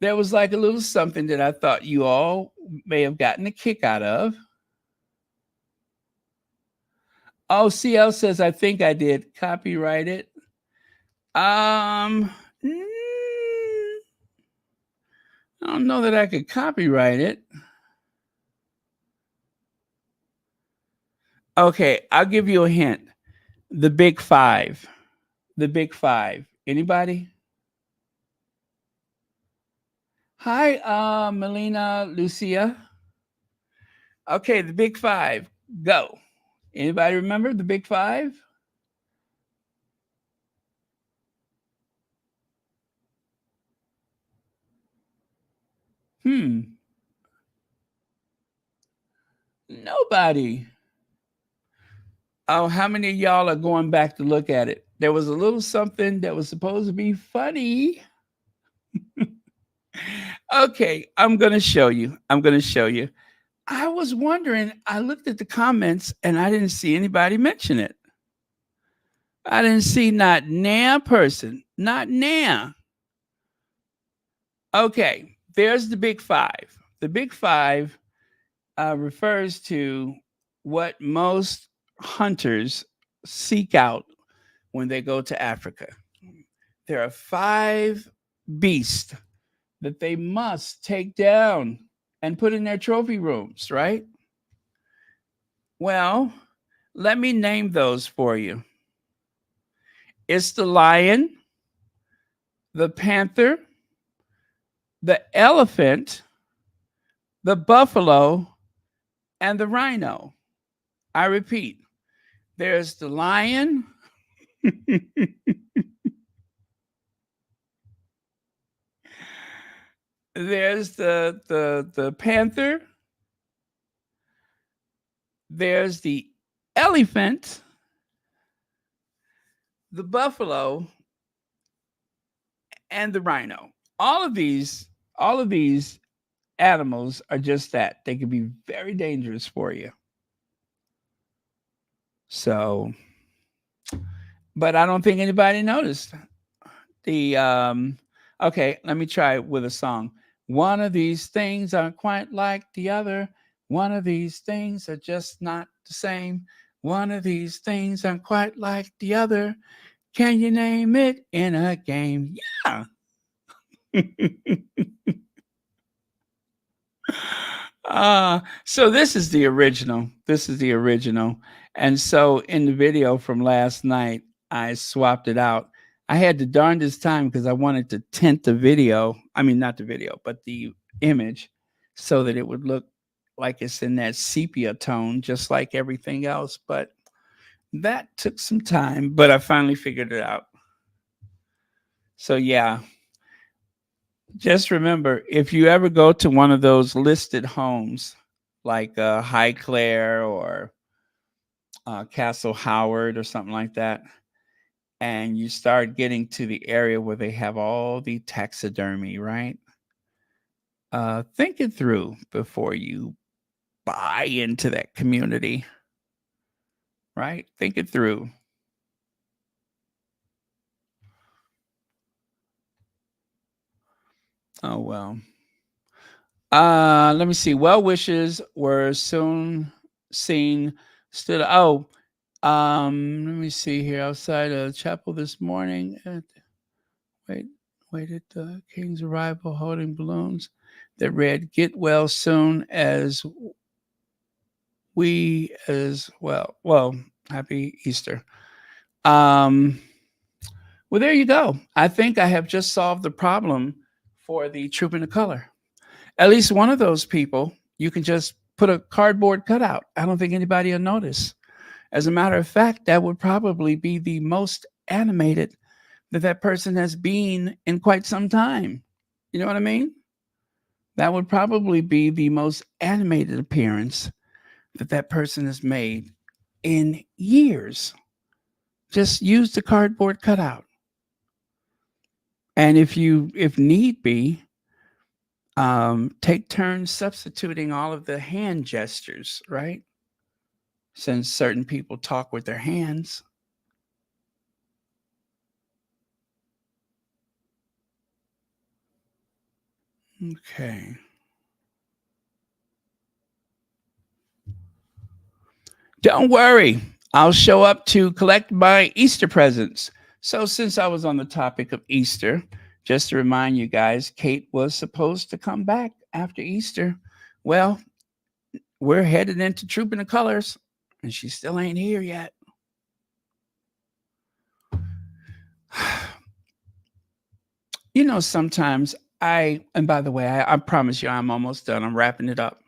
There was like a little something that I thought you all may have gotten a kick out of. Oh, CL says, I think I did copyright it. Um, mm, I don't know that I could copyright it. Okay, I'll give you a hint. The Big Five. The Big Five. Anybody? Hi, Melina, Lucia. Okay, the Big Five. Go. Anybody remember the Big Five? Hmm. Nobody. Oh, how many of y'all are going back to look at it? There was a little something that was supposed to be funny. Okay, I'm going to show you. I'm going to show you. I was wondering, I looked at the comments and I didn't see anybody mention it. I didn't see not nan person, not nan. Okay, there's the Big Five. The Big Five refers to what most hunters seek out when they go to Africa. There are five beasts that they must take down and put in their trophy rooms, right? Well, let me name those for you. It's the lion, the panther, the elephant, the buffalo, and the rhino. I repeat, there's the lion, there's the panther, there's the elephant, the buffalo, and the rhino. All of these animals are just that. They can be very dangerous for you. So, but I don't think anybody noticed the okay, let me try it with a song. One of these things aren't quite like the other. One of these things are just not the same. One of these things aren't quite like the other. Can you name it in a game? Yeah. So this is the original. This is the original. And so in the video from last night, I swapped it out. I had the darndest time because I wanted to tint the video. I mean, not the video, but the image so that it would look like it's in that sepia tone, just like everything else. But that took some time, but I finally figured it out. So yeah, just remember, if you ever go to one of those listed homes like Highclere or Castle Howard or something like that, and you start getting to the area where they have all the taxidermy, right? Think it through before you buy into that community, right? Think it through. Oh, well. Let me see. Well wishes were soon seen. Stood. Oh, let me see here. Outside of the chapel this morning. Wait, waited the king's arrival, holding balloons that read "Get well soon as we as well." Well, happy Easter. Um, well, there you go. I think I have just solved the problem for the trooping of color. At least one of those people, you can just put a cardboard cutout. I don't think anybody will notice. As a matter of fact, that would probably be the most animated that person has been in quite some time. You know what I mean? That would probably be the most animated appearance that person has made in years. Just use the cardboard cutout. And if need be, take turns substituting all of the hand gestures, right? Since certain people talk with their hands. Okay. Don't worry. I'll show up to collect my Easter presents. So, since I was on the topic of Easter, Just to remind you guys, Kate was supposed to come back after Easter. Well, we're headed into Trooping the Colors, and she still ain't here yet. You know, sometimes and by the way, I promise you, I'm almost done. I'm wrapping it up.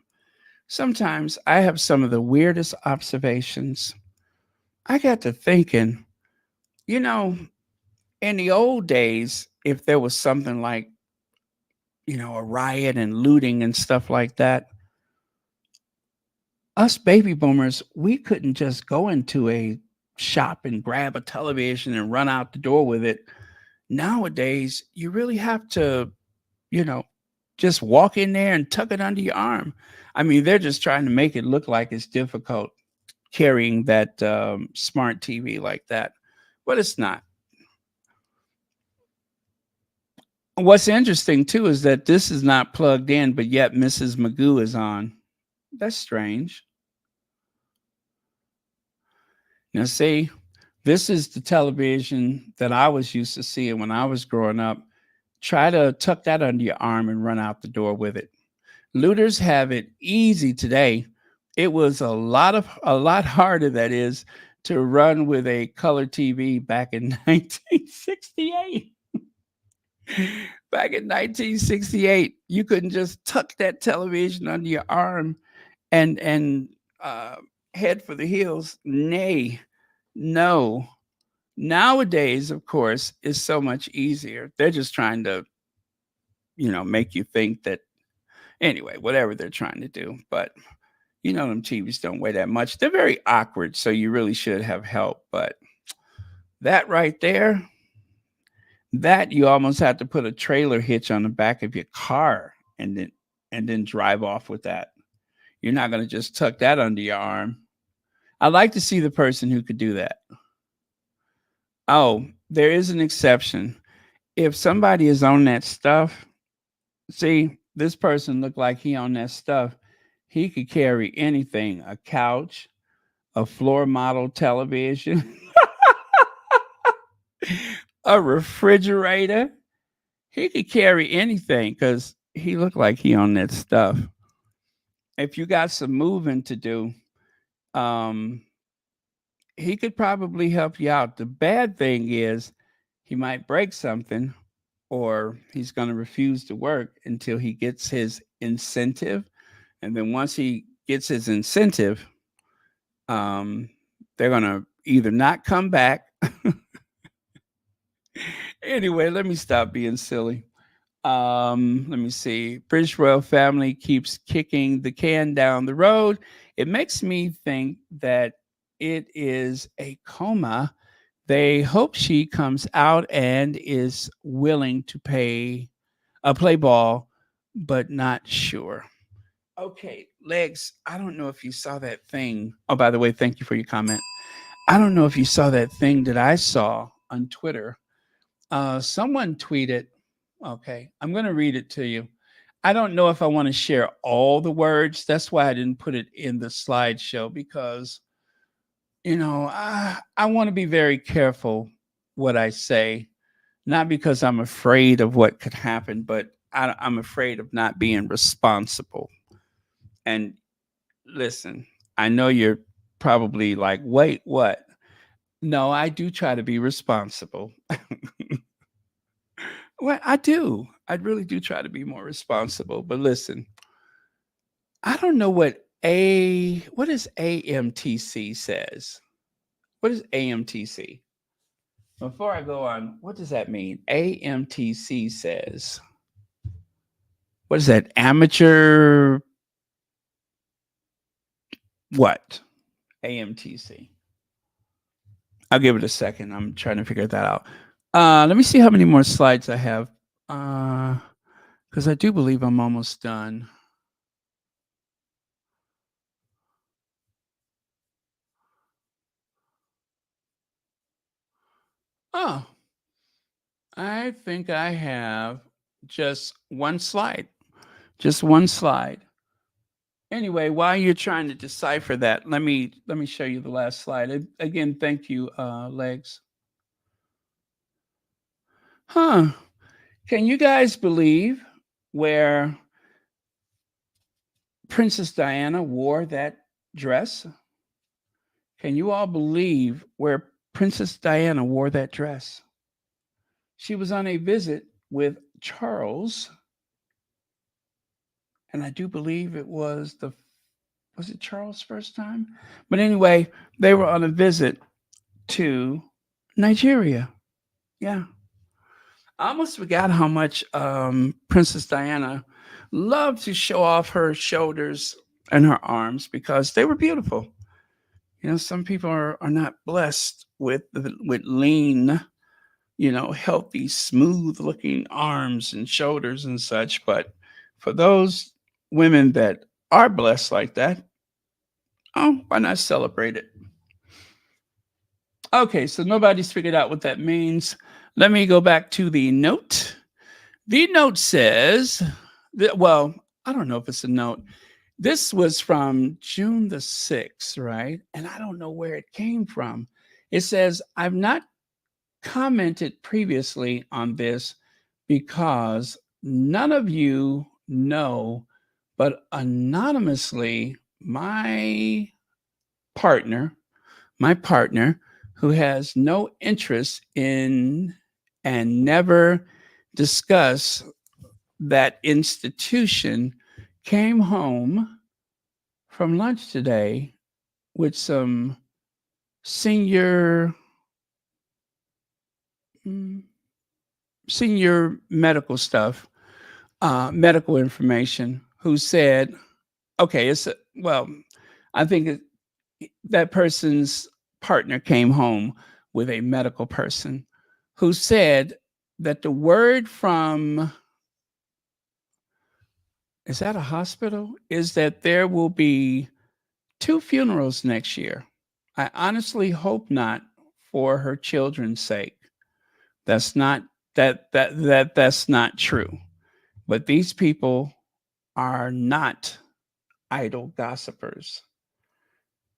Sometimes I have some of the weirdest observations. I got to thinking, you know, in the old days, if there was something like, a riot and looting and stuff like that, us baby boomers, we couldn't just go into a shop and grab a television and run out the door with it. Nowadays, you really have to, you know, just walk in there and tuck it under your arm. I mean, they're just trying to make it look like it's difficult carrying that smart TV like that, but it's not. What's interesting too is that this is not plugged in, but yet Mrs. Magoo is on. That's strange. Now, see, this is the television that I was used to seeing when I was growing up. Try to tuck that under your arm and run out the door with it. Looters have it easy today. It was a lot harder, that is, to run with a color TV back in 1968. Back in 1968, you couldn't just tuck that television under your arm and uh, head for the hills. Nay, no. Nowadays, of course, is so much easier. They're just trying to, make you think that anyway, whatever they're trying to do. But them TVs don't weigh that much. They're very awkward, so you really should have help. But that right there, that you almost have to put a trailer hitch on the back of your car and then drive off with that. You're not going to just tuck that under your arm. I'd like to see the person who could do that. Oh, there is an exception. If somebody is on that stuff, see, this person looked like he on that stuff. He could carry anything, a couch, a floor model television, a refrigerator. He could carry anything because he looked like he on that stuff. If you got some moving to do, um, he could probably help you out. The bad thing is he might break something or he's going to refuse to work until he gets his incentive. And then once he gets his incentive, um, they're going to either not come back. Anyway, let me stop being silly. Let me see. British royal family keeps kicking the can down the road. It makes me think that it is a coma. They hope she comes out and is willing to play ball, but not sure. Okay, Legs, I don't know if you saw that thing. Oh, by the way, thank you for your comment. I don't know if you saw that thing that I saw on Twitter. Someone tweeted, okay, I'm going to read it to you. I don't know if I want to share all the words. That's why I didn't put it in the slideshow because, I want to be very careful what I say, not because I'm afraid of what could happen, but I'm afraid of not being responsible. And listen, I know you're probably like, wait, what? No, I do try to be responsible. Well, I do. I really do try to be more responsible. But listen, I don't know what does AMTC says. What is AMTC? Before I go on, what does that mean? AMTC says. What is that? Amateur what? AMTC. I'll give it a second. I'm trying to figure that out. Let me see how many more slides I have. Because I do believe I'm almost done. Oh, I think I have just one slide. Just one slide. Anyway, while you're trying to decipher that, let me show you the last slide. Again, thank you, Legs. Huh. Can you guys believe where Princess Diana wore that dress? Can you all believe where Princess Diana wore that dress? She was on a visit with Charles, and I do believe it was it Charles' first time? But anyway, they were on a visit to Nigeria. Yeah. I almost forgot how much Princess Diana loved to show off her shoulders and her arms because they were beautiful. Some people are not blessed with lean, healthy, smooth looking arms and shoulders and such. But for those women that are blessed like that, oh, why not celebrate it? Okay, so nobody's figured out what that means. Let me go back to the note. The note says that, well, I don't know if it's a note. This was from June the 6th, right? And I don't know where it came from. It says, I've not commented previously on this because none of you know, but anonymously, partner, my partner, who has no interest in and never discuss that institution, came home from lunch today with some senior mm, senior medical stuff, medical information, who said, okay, well, I think that person's partner came home with a medical person who said that the word from, is that a hospital? Is that there will be two funerals next year. I honestly hope not, for her children's sake. That's not that's not true. But these people are not idle gossipers.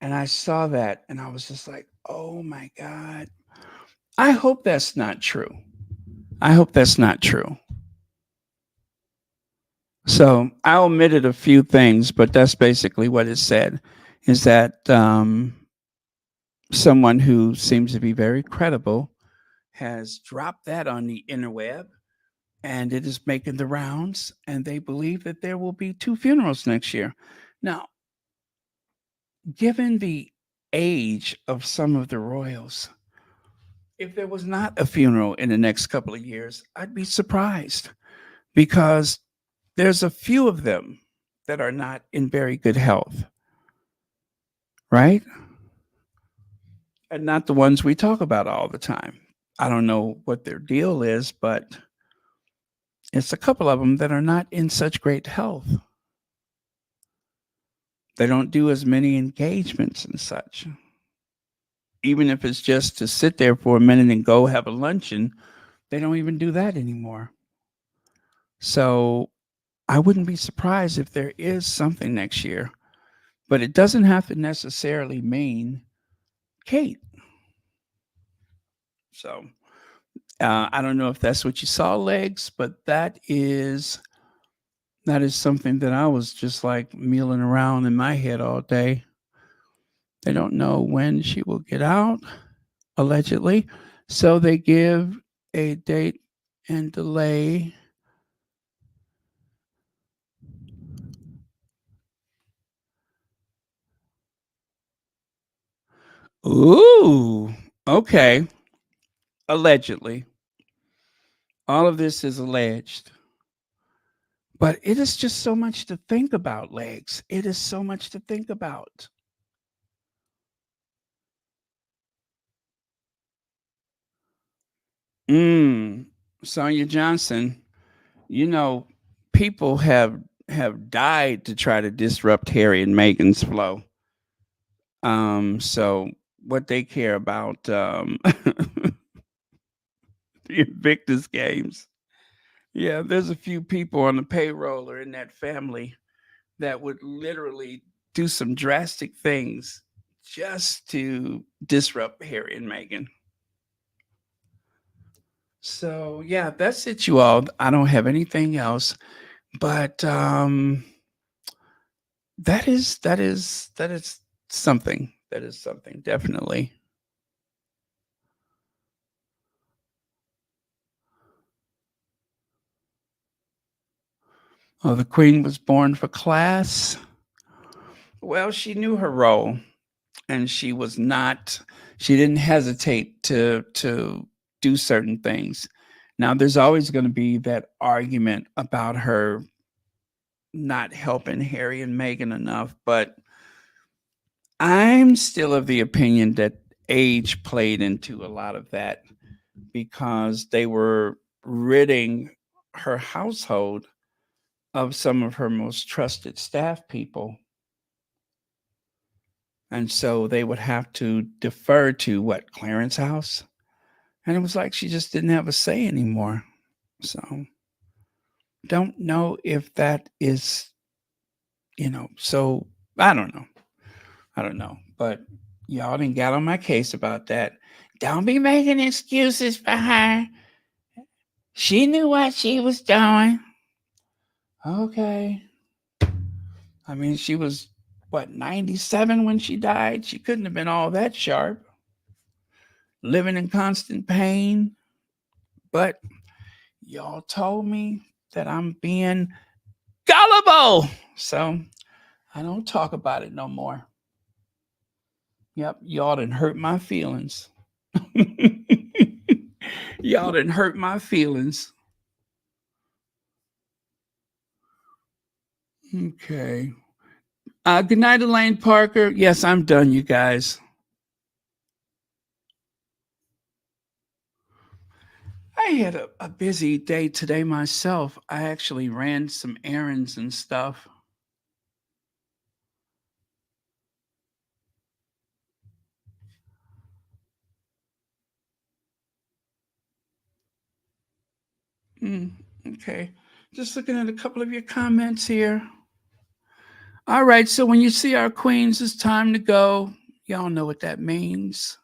And I saw that and I was just like, "Oh my god. I hope that's not true. I hope that's not true." So I omitted a few things, but that's basically what it said, is that someone who seems to be very credible has dropped that on the interweb, and it is making the rounds, and they believe that there will be two funerals next year. Now, given the age of some of the royals, if there was not a funeral in the next couple of years, I'd be surprised, because there's a few of them that are not in very good health, right? And not the ones we talk about all the time. I don't know what their deal is, but it's a couple of them that are not in such great health. They don't do as many engagements and such. Even if it's just to sit there for a minute and go have a luncheon, they don't even do that anymore. So I wouldn't be surprised if there is something next year, but it doesn't have to necessarily mean Kate. So I don't know if that's what you saw, Legs, but that is something that I was just like mealing around in my head all day. They don't know when she will get out, allegedly. So they give a date and delay. Ooh, okay. Allegedly. All of this is alleged. But it is just so much to think about, Legs. It is so much to think about. Mm, Sonia Johnson, you know, people have died to try to disrupt Harry and Meghan's flow. So what they care about, the Invictus games. Yeah, there's a few people on the payroll or in that family that would literally do some drastic things just to disrupt Harry and Meghan. So yeah, that's it, you all. I don't have anything else, but that is something. That is something, definitely. Oh, the queen was born for class. Well, she knew her role, and she didn't hesitate to do certain things. Now, there's always going to be that argument about her not helping Harry and Meghan enough, but I'm still of the opinion that age played into a lot of that because they were ridding her household of some of her most trusted staff people. And so they would have to defer to what, Clarence House? And it was like she just didn't have a say anymore. So don't know if that is, so I don't know. I don't know. But y'all didn't get on my case about that. Don't be making excuses for her. She knew what she was doing. Okay. I mean, she was, what, 97 when she died? She couldn't have been all that sharp, living in constant pain. But y'all told me that I'm being gullible. So I don't talk about it no more. Yep, y'all done hurt my feelings. Y'all done hurt my feelings. Okay. Good night, Elaine Parker. Yes, I'm done, you guys. I had a busy day today myself. I actually ran some errands and stuff. Mm, okay. Just looking at a couple of your comments here. All right. So when you see our queens, it's time to go. Y'all know what that means.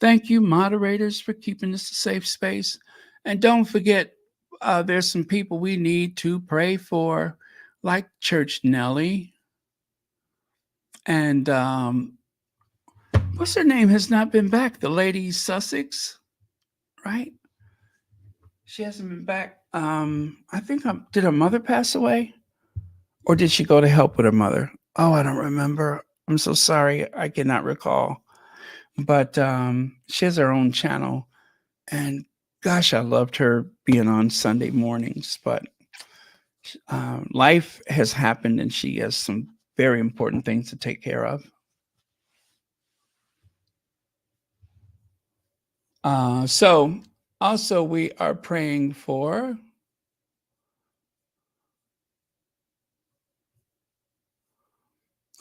Thank you, moderators, for keeping this a safe space. And don't forget, there's some people we need to pray for, like Church Nellie. And what's her name has not been back? The lady Sussex, right? She hasn't been back. I think did her mother pass away? Or did she go to help with her mother? Oh, I don't remember. I'm so sorry. I cannot recall. But she has her own channel. And gosh, I loved her being on Sunday mornings. But life has happened and she has some very important things to take care of. So also, we are praying for.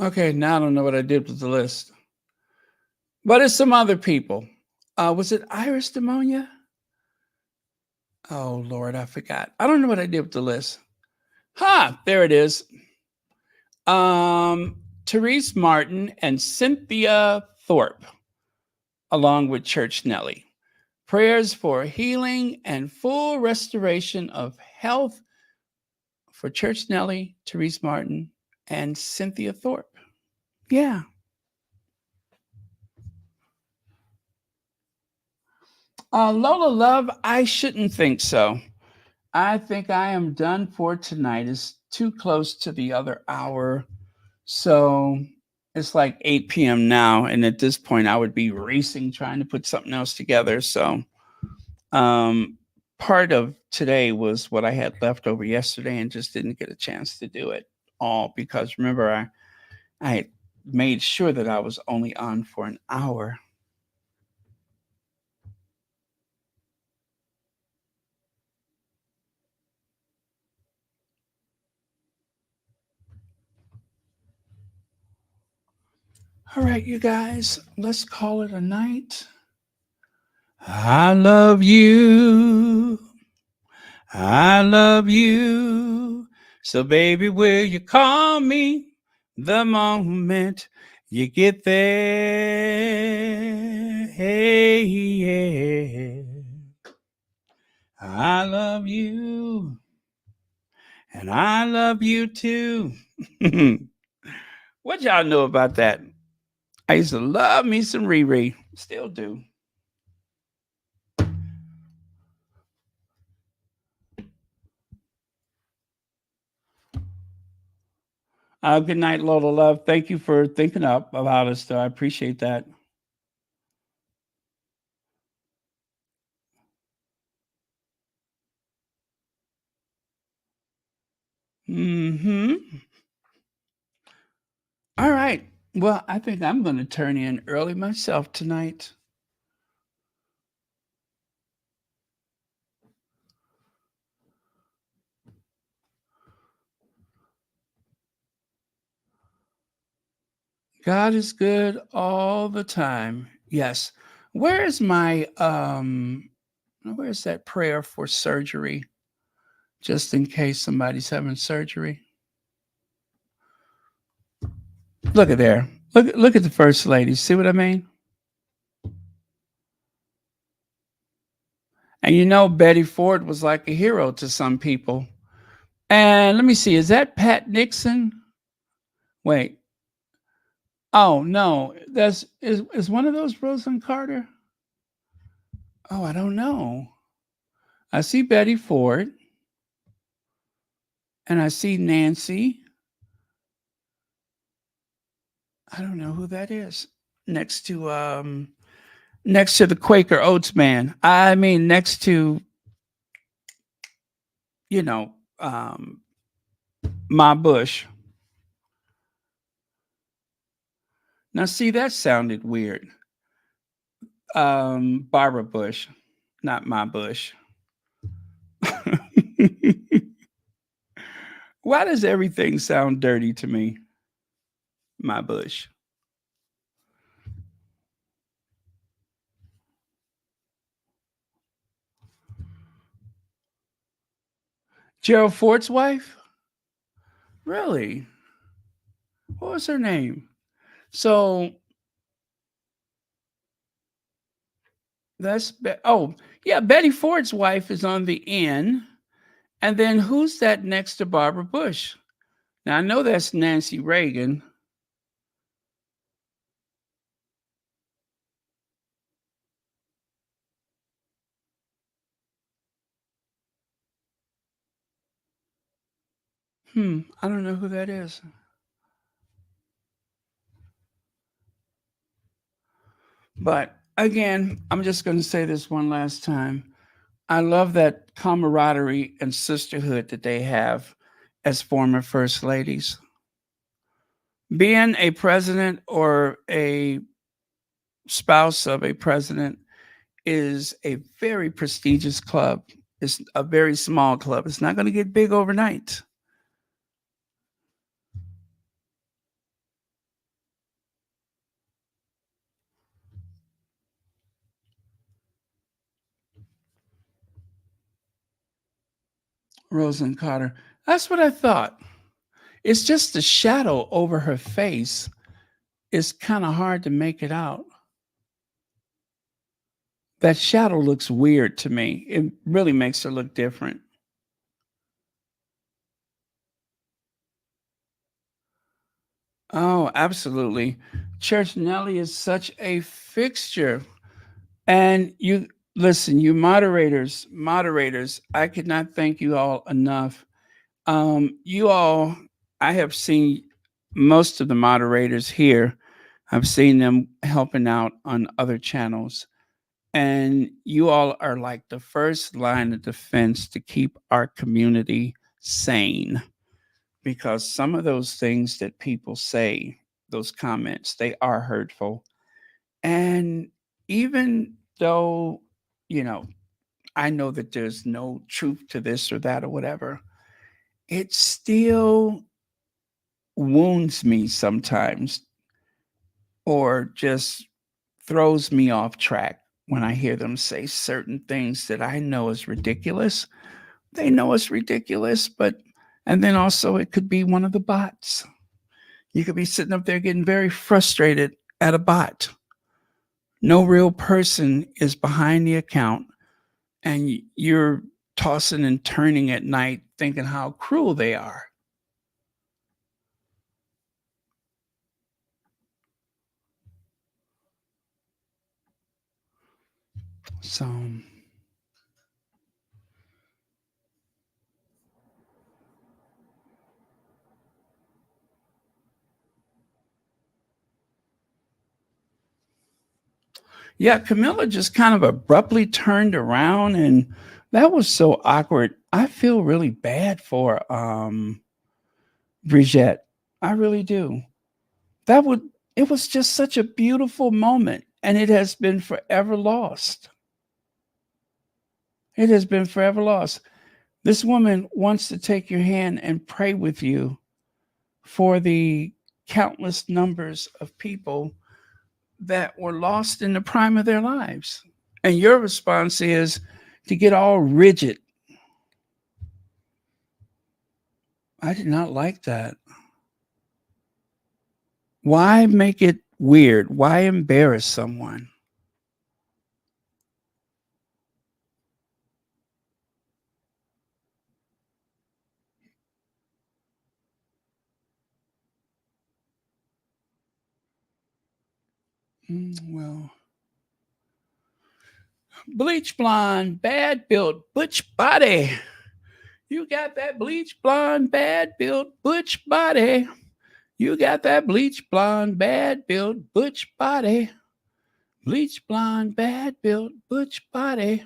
Okay, now I don't know what I did with the list. But it's some other people. Was it Iris Demonia? Oh Lord, I forgot. I don't know what I did with the list. There it is. Therese Martin and Cynthia Thorpe, along with Church Nellie. Prayers for healing and full restoration of health for Church Nellie, Therese Martin, and Cynthia Thorpe. Yeah. Lola Love, I shouldn't think so. I think I am done for tonight. It's too close to the other hour. So it's like 8 p.m. now. And at this point, I would be racing trying to put something else together. So part of today was what I had left over yesterday and just didn't get a chance to do it all because remember, I made sure that I was only on for an hour. All right, you guys, let's call it a night. I love you. I love you. So, baby, will you call me the moment you get there? Hey, yeah. I love you, and I love you too. What y'all know about that? I used to love me some Riri. Still do. Good night, Lola Love. Thank you for thinking up about us, though. I appreciate that. Hmm. All right. Well, I think I'm going to turn in early myself tonight. God is good all the time. Yes. Where's my where's that prayer for surgery? Just in case somebody's having surgery. Look at there. Look at the first lady. See what I mean? And you know Betty Ford was like a hero to some people. And let me see, is that Pat Nixon? Wait. Oh no, that's is one of those Rosalynn Carter? Oh, I don't know. I see Betty Ford and I see Nancy. I don't know who that is. Next to next to the Quaker Oats man. I mean next to, you know, Ma Bush. Now see that sounded weird. Barbara Bush, not Ma Bush. Why does everything sound dirty to me? My Bush. Gerald Ford's wife? Really? What was her name? So oh, yeah, Betty Ford's wife is on the end. And then who's that next to Barbara Bush? Now I know that's Nancy Reagan. I don't know who that is. But again, I'm just going to say this one last time. I love that camaraderie and sisterhood that they have as former first ladies. Being a president or a spouse of a president is a very prestigious club. It's a very small club. It's not going to get big overnight. Rosalynn Carter. That's what I thought. It's just the shadow over her face. It's kind of hard to make it out. That shadow looks weird to me. It really makes her look different. Oh, absolutely. Church Nellie is such a fixture. And you listen, you moderators, I could not thank you all enough. You all, I have seen most of the moderators here. I've seen them helping out on other channels. And you all are like the first line of defense to keep our community sane, because some of those things that people say, those comments, they are hurtful. And even though, you know, I know that there's no truth to this or that or whatever, it still wounds me sometimes or just throws me off track when I hear them say certain things that I know is ridiculous. They know it's ridiculous, but, and then also it could be one of the bots. You could be sitting up there getting very frustrated at a bot. No real person is behind the account, and you're tossing and turning at night, thinking how cruel they are. So, yeah, Camilla just kind of abruptly turned around, and that was so awkward. I feel really bad for Brigitte. I really do. That would It was just such a beautiful moment, and it has been forever lost. It has been forever lost. This woman wants to take your hand and pray with you for the countless numbers of people that were lost in the prime of their lives. And your response is to get all rigid. I did not like that. Why make it weird? Why embarrass someone? Well, bleach blonde, bad built, butch body. You got that bleach blonde, bad built, butch body. You got that bleach blonde, bad built, butch body. Bleach blonde, bad built, butch body.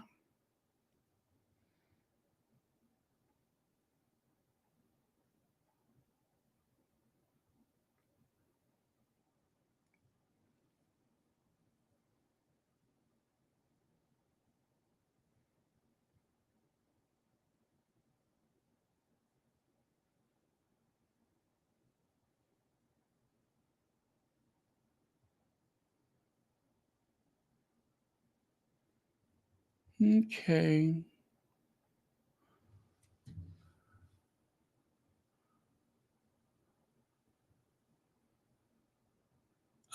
Okay.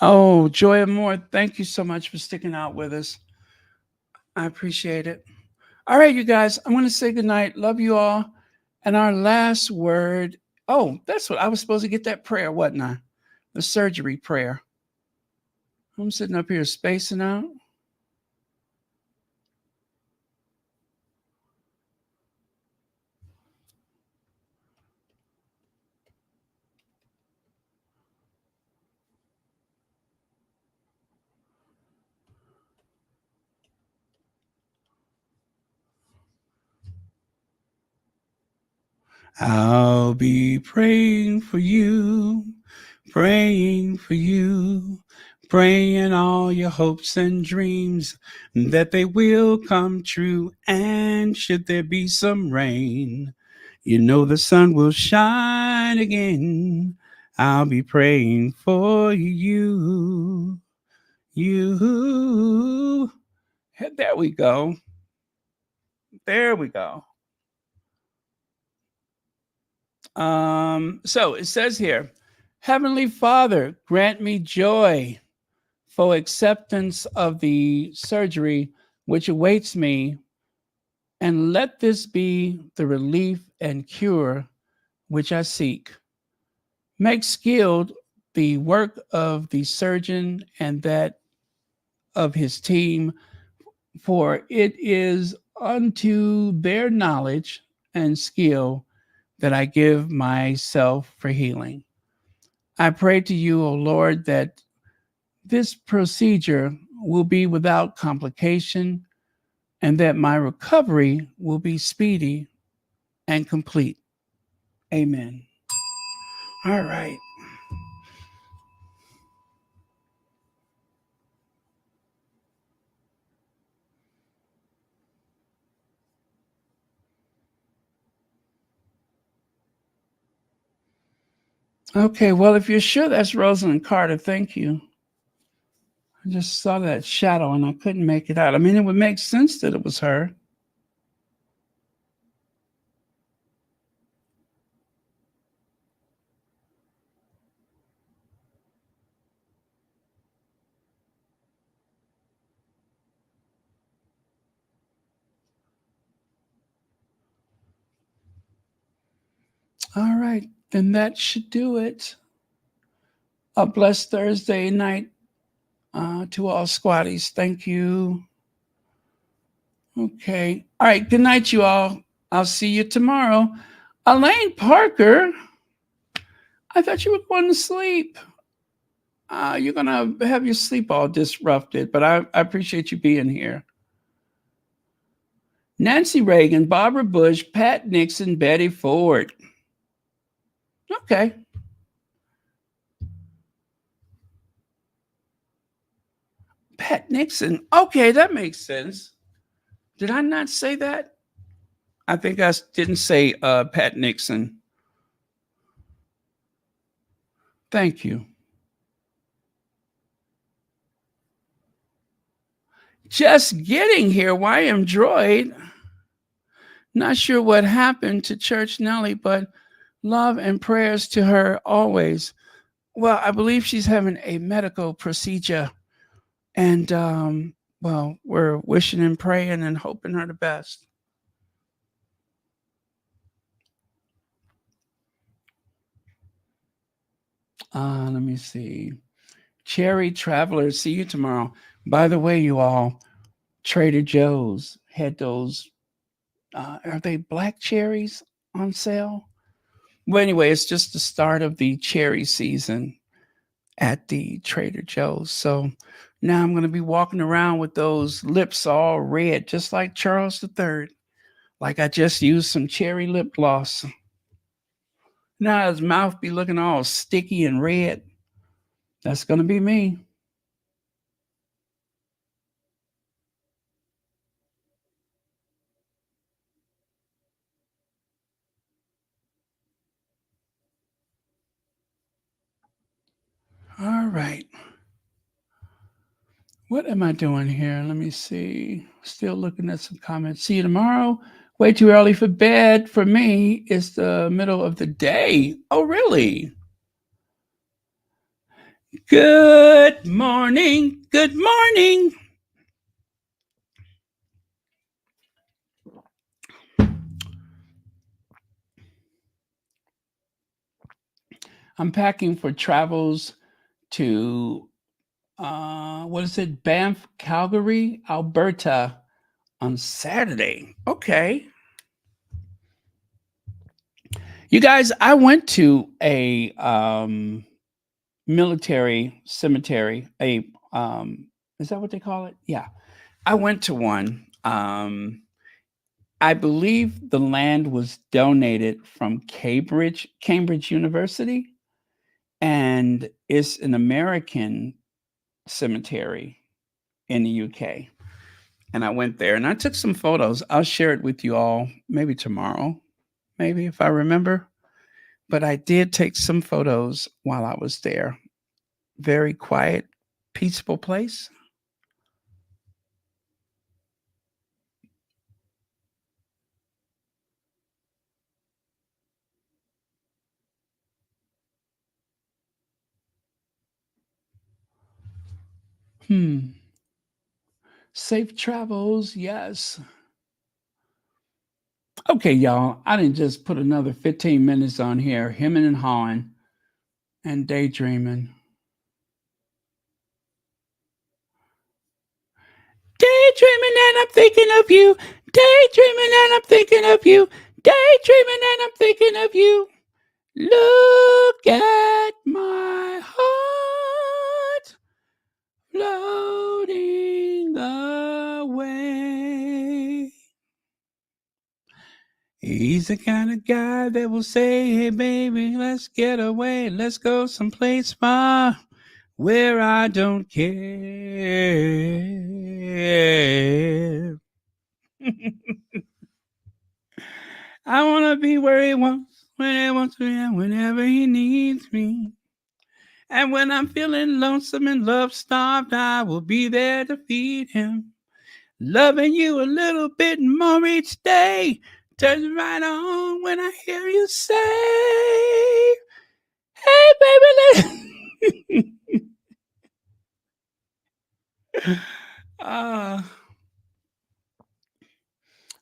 Oh, Joy and More, thank you so much for sticking out with us. I appreciate it. All right, you guys, I'm going to say goodnight. Love you all. And our last word. Oh, that's what I was supposed to get that prayer, wasn't I? The surgery prayer. I'm sitting up here spacing out. I'll be praying for you, praying for you, praying all your hopes and dreams that they will come true. And should there be some rain, you know the sun will shine again. I'll be praying for you. You. There we go. There we go. So it says here, Heavenly Father, grant me joy for acceptance of the surgery which awaits me, and let this be the relief and cure which I seek. Make skilled the work of the surgeon and that of his team, for it is unto their knowledge and skill that I give myself for healing. I pray to you, O Lord, that this procedure will be without complication and that my recovery will be speedy and complete. Amen. All right. Okay, well, if you're sure that's Rosalind Carter, thank you. I just saw that shadow and I couldn't make it out. I mean, it would make sense that it was her. All right, then that should do it. A blessed Thursday night to all squatties. Thank you. Okay. All right. Good night, you all. I'll see you tomorrow. Elaine Parker, I thought you were going to sleep. You're going to have your sleep all disrupted, but I appreciate you being here. Nancy Reagan, Barbara Bush, Pat Nixon, Betty Ford. Okay. Pat Nixon. Okay, that makes sense. Did I not say that? I think I didn't say Pat Nixon. Thank you. Just getting here. YM Droid. Not sure what happened to Church Nellie, but love and prayers to her always. Well, I believe she's having a medical procedure. And, well, we're wishing and praying and hoping her the best. Let me see. Cherry Traveler, see you tomorrow. By the way, you all, Trader Joe's had those, are they black cherries on sale? Well, anyway, it's just the start of the cherry season at the Trader Joe's. So now I'm going to be walking around with those lips all red, just like Charles III. Like I just used some cherry lip gloss. Now his mouth be looking all sticky and red. That's going to be me. All right. What am I doing here? Let me see. Still looking at some comments. See you tomorrow. Way too early for bed. For me, it's the middle of the day. Oh, really? Good morning. Good morning. I'm packing for travels to what is it? Banff, Calgary, Alberta on Saturday. Okay. You guys, I went to a military cemetery. A is that what they call it? Yeah. I went to one. I believe the land was donated from Cambridge University, and it's an American cemetery in the UK. And I went there and I took some photos. I'll share it with you all maybe tomorrow, maybe if I remember. But I did take some photos while I was there. Very quiet, peaceful place. Hmm. Safe travels, yes. Okay, y'all. I didn't just put another 15 minutes on here, hemming and hawing and daydreaming. Daydreaming and I'm thinking of you. Daydreaming and I'm thinking of you. Daydreaming and I'm thinking of you. Look at my heart floating away. He's the kind of guy that will say, hey, baby, let's get away. Let's go someplace far where I don't care. I want to be where he wants, when he wants me, and whenever he needs me. And when I'm feeling lonesome and love starved, I will be there to feed him. Loving you a little bit more each day. Turns right on when I hear you say, hey, baby, uh,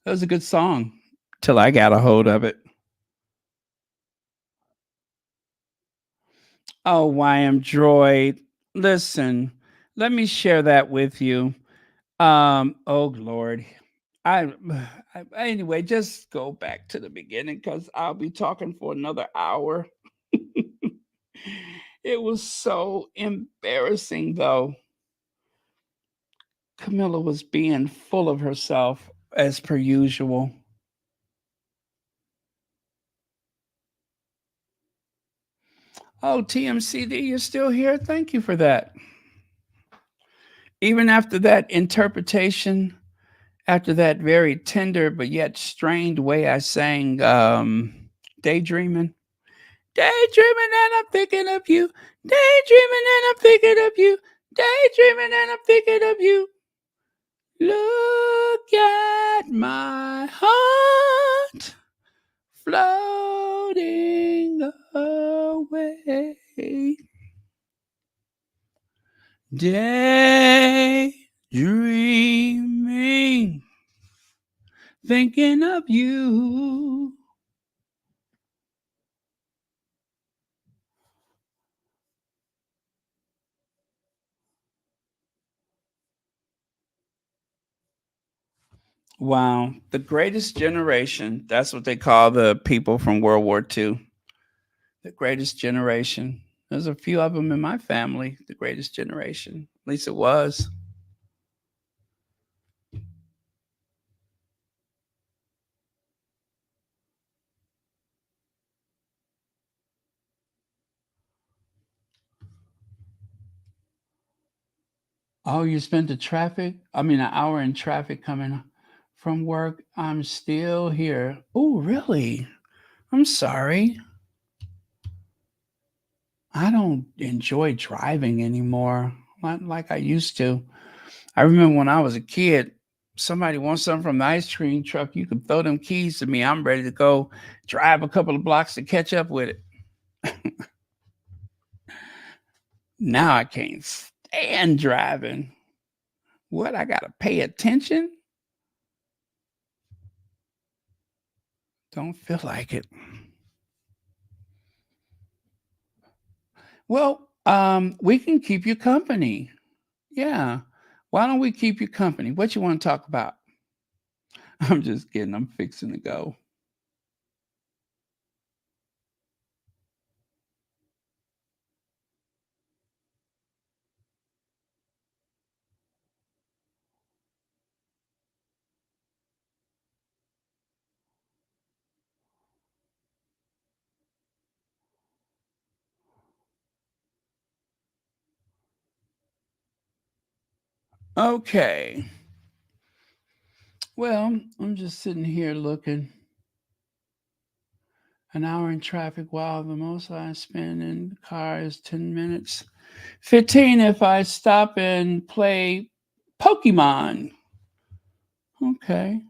that was a good song till I got a hold of it. Oh, YM Droid. Listen, let me share that with you. Oh Lord. I, anyway, just go back to the beginning because I'll be talking for another hour. It was so embarrassing though. Camilla was being full of herself as per usual. Oh, TMCD, you're still here? Thank you for that. Even after that interpretation, after that very tender but yet strained way I sang Daydreaming. Daydreaming and I'm thinking of you. Daydreaming and I'm thinking of you. Daydreaming and I'm thinking of you. Look at my heart floating away. Daydreaming, thinking of you. Wow, the greatest generation. That's what they call the people from World War II. The greatest generation. There's a few of them in my family, the greatest generation. At least it was. Oh, you spent the traffic? I mean, an hour in traffic coming from work. I'm still here. Oh, really? I'm sorry. I don't enjoy driving anymore, not like I used to. I remember when I was a kid, somebody wants something from the ice cream truck, you could throw them keys to me. I'm ready to go drive a couple of blocks to catch up with it. Now I can't stand driving. What? I got to pay attention? Don't feel like it. Well, we can keep you company. Yeah. Why don't we keep you company? What you want to talk about? I'm just kidding. I'm fixing to go. Okay. Well, I'm just sitting here looking. An hour in traffic. Wow, the most I spend in the car is 10 minutes. 15 if I stop and play Pokemon. Okay.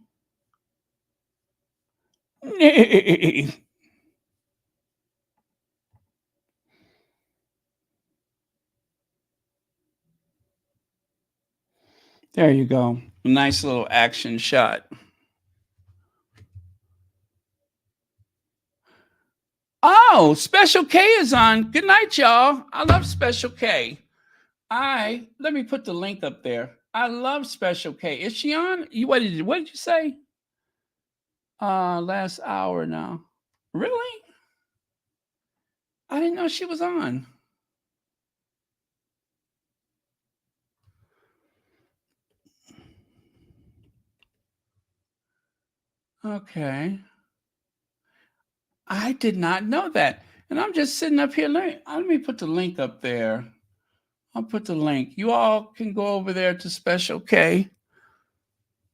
There you go. A nice little action shot. Oh, Special K is on. Good night, y'all. I love Special K. Let me put the link up there. I love Special K. Is she on? What did you say? Last hour now. Really? I didn't know she was on. Okay. I did not know that. And I'm just sitting up here learning. Let me put the link up there. I'll put the link. You all can go over there to Special K.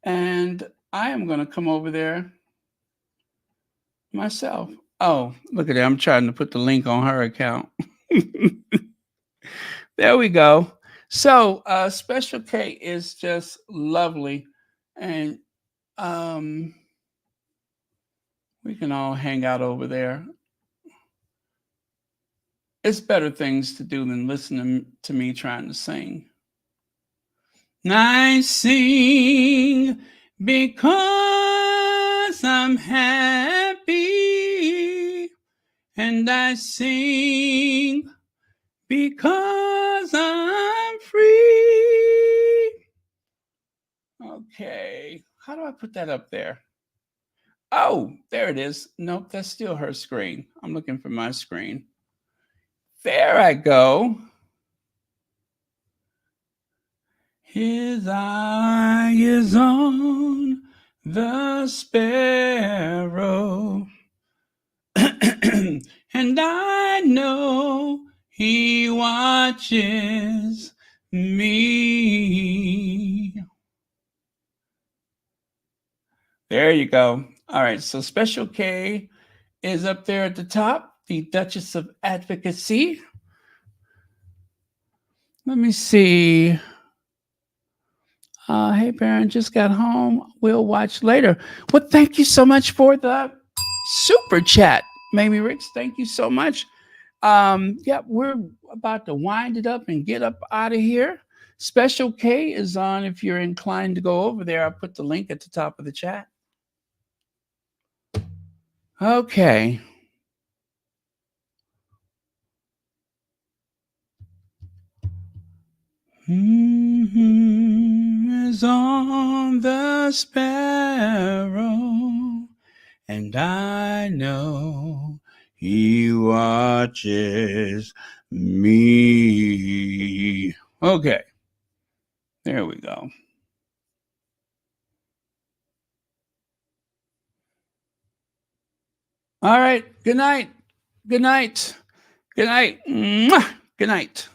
And I am going to come over there myself. Oh, look at that. I'm trying to put the link on her account. There we go. So Special K is just lovely. And we can all hang out over there. It's better things to do than listening to me trying to sing. I sing because I'm happy, and I sing because I'm free. Okay, how do I put that up there? Oh, there it is. Nope, that's still her screen. I'm looking for my screen. There I go. His eye is on the sparrow, and I know he watches me. There you go. All right, so Special K is up there at the top, the Duchess of Advocacy. Let me see. Hey, Baron, just got home. We'll watch later. Well, thank you so much for the super chat, Mamie Ricks. Thank you so much. Yeah, we're about to wind it up and get up out of here. Special K is on if you're inclined to go over there. I'll put the link at the top of the chat. Okay. Is on the sparrow, and I know he watches me. Okay, there we go. All right, good night. Good night. Good night. Mwah! Good night.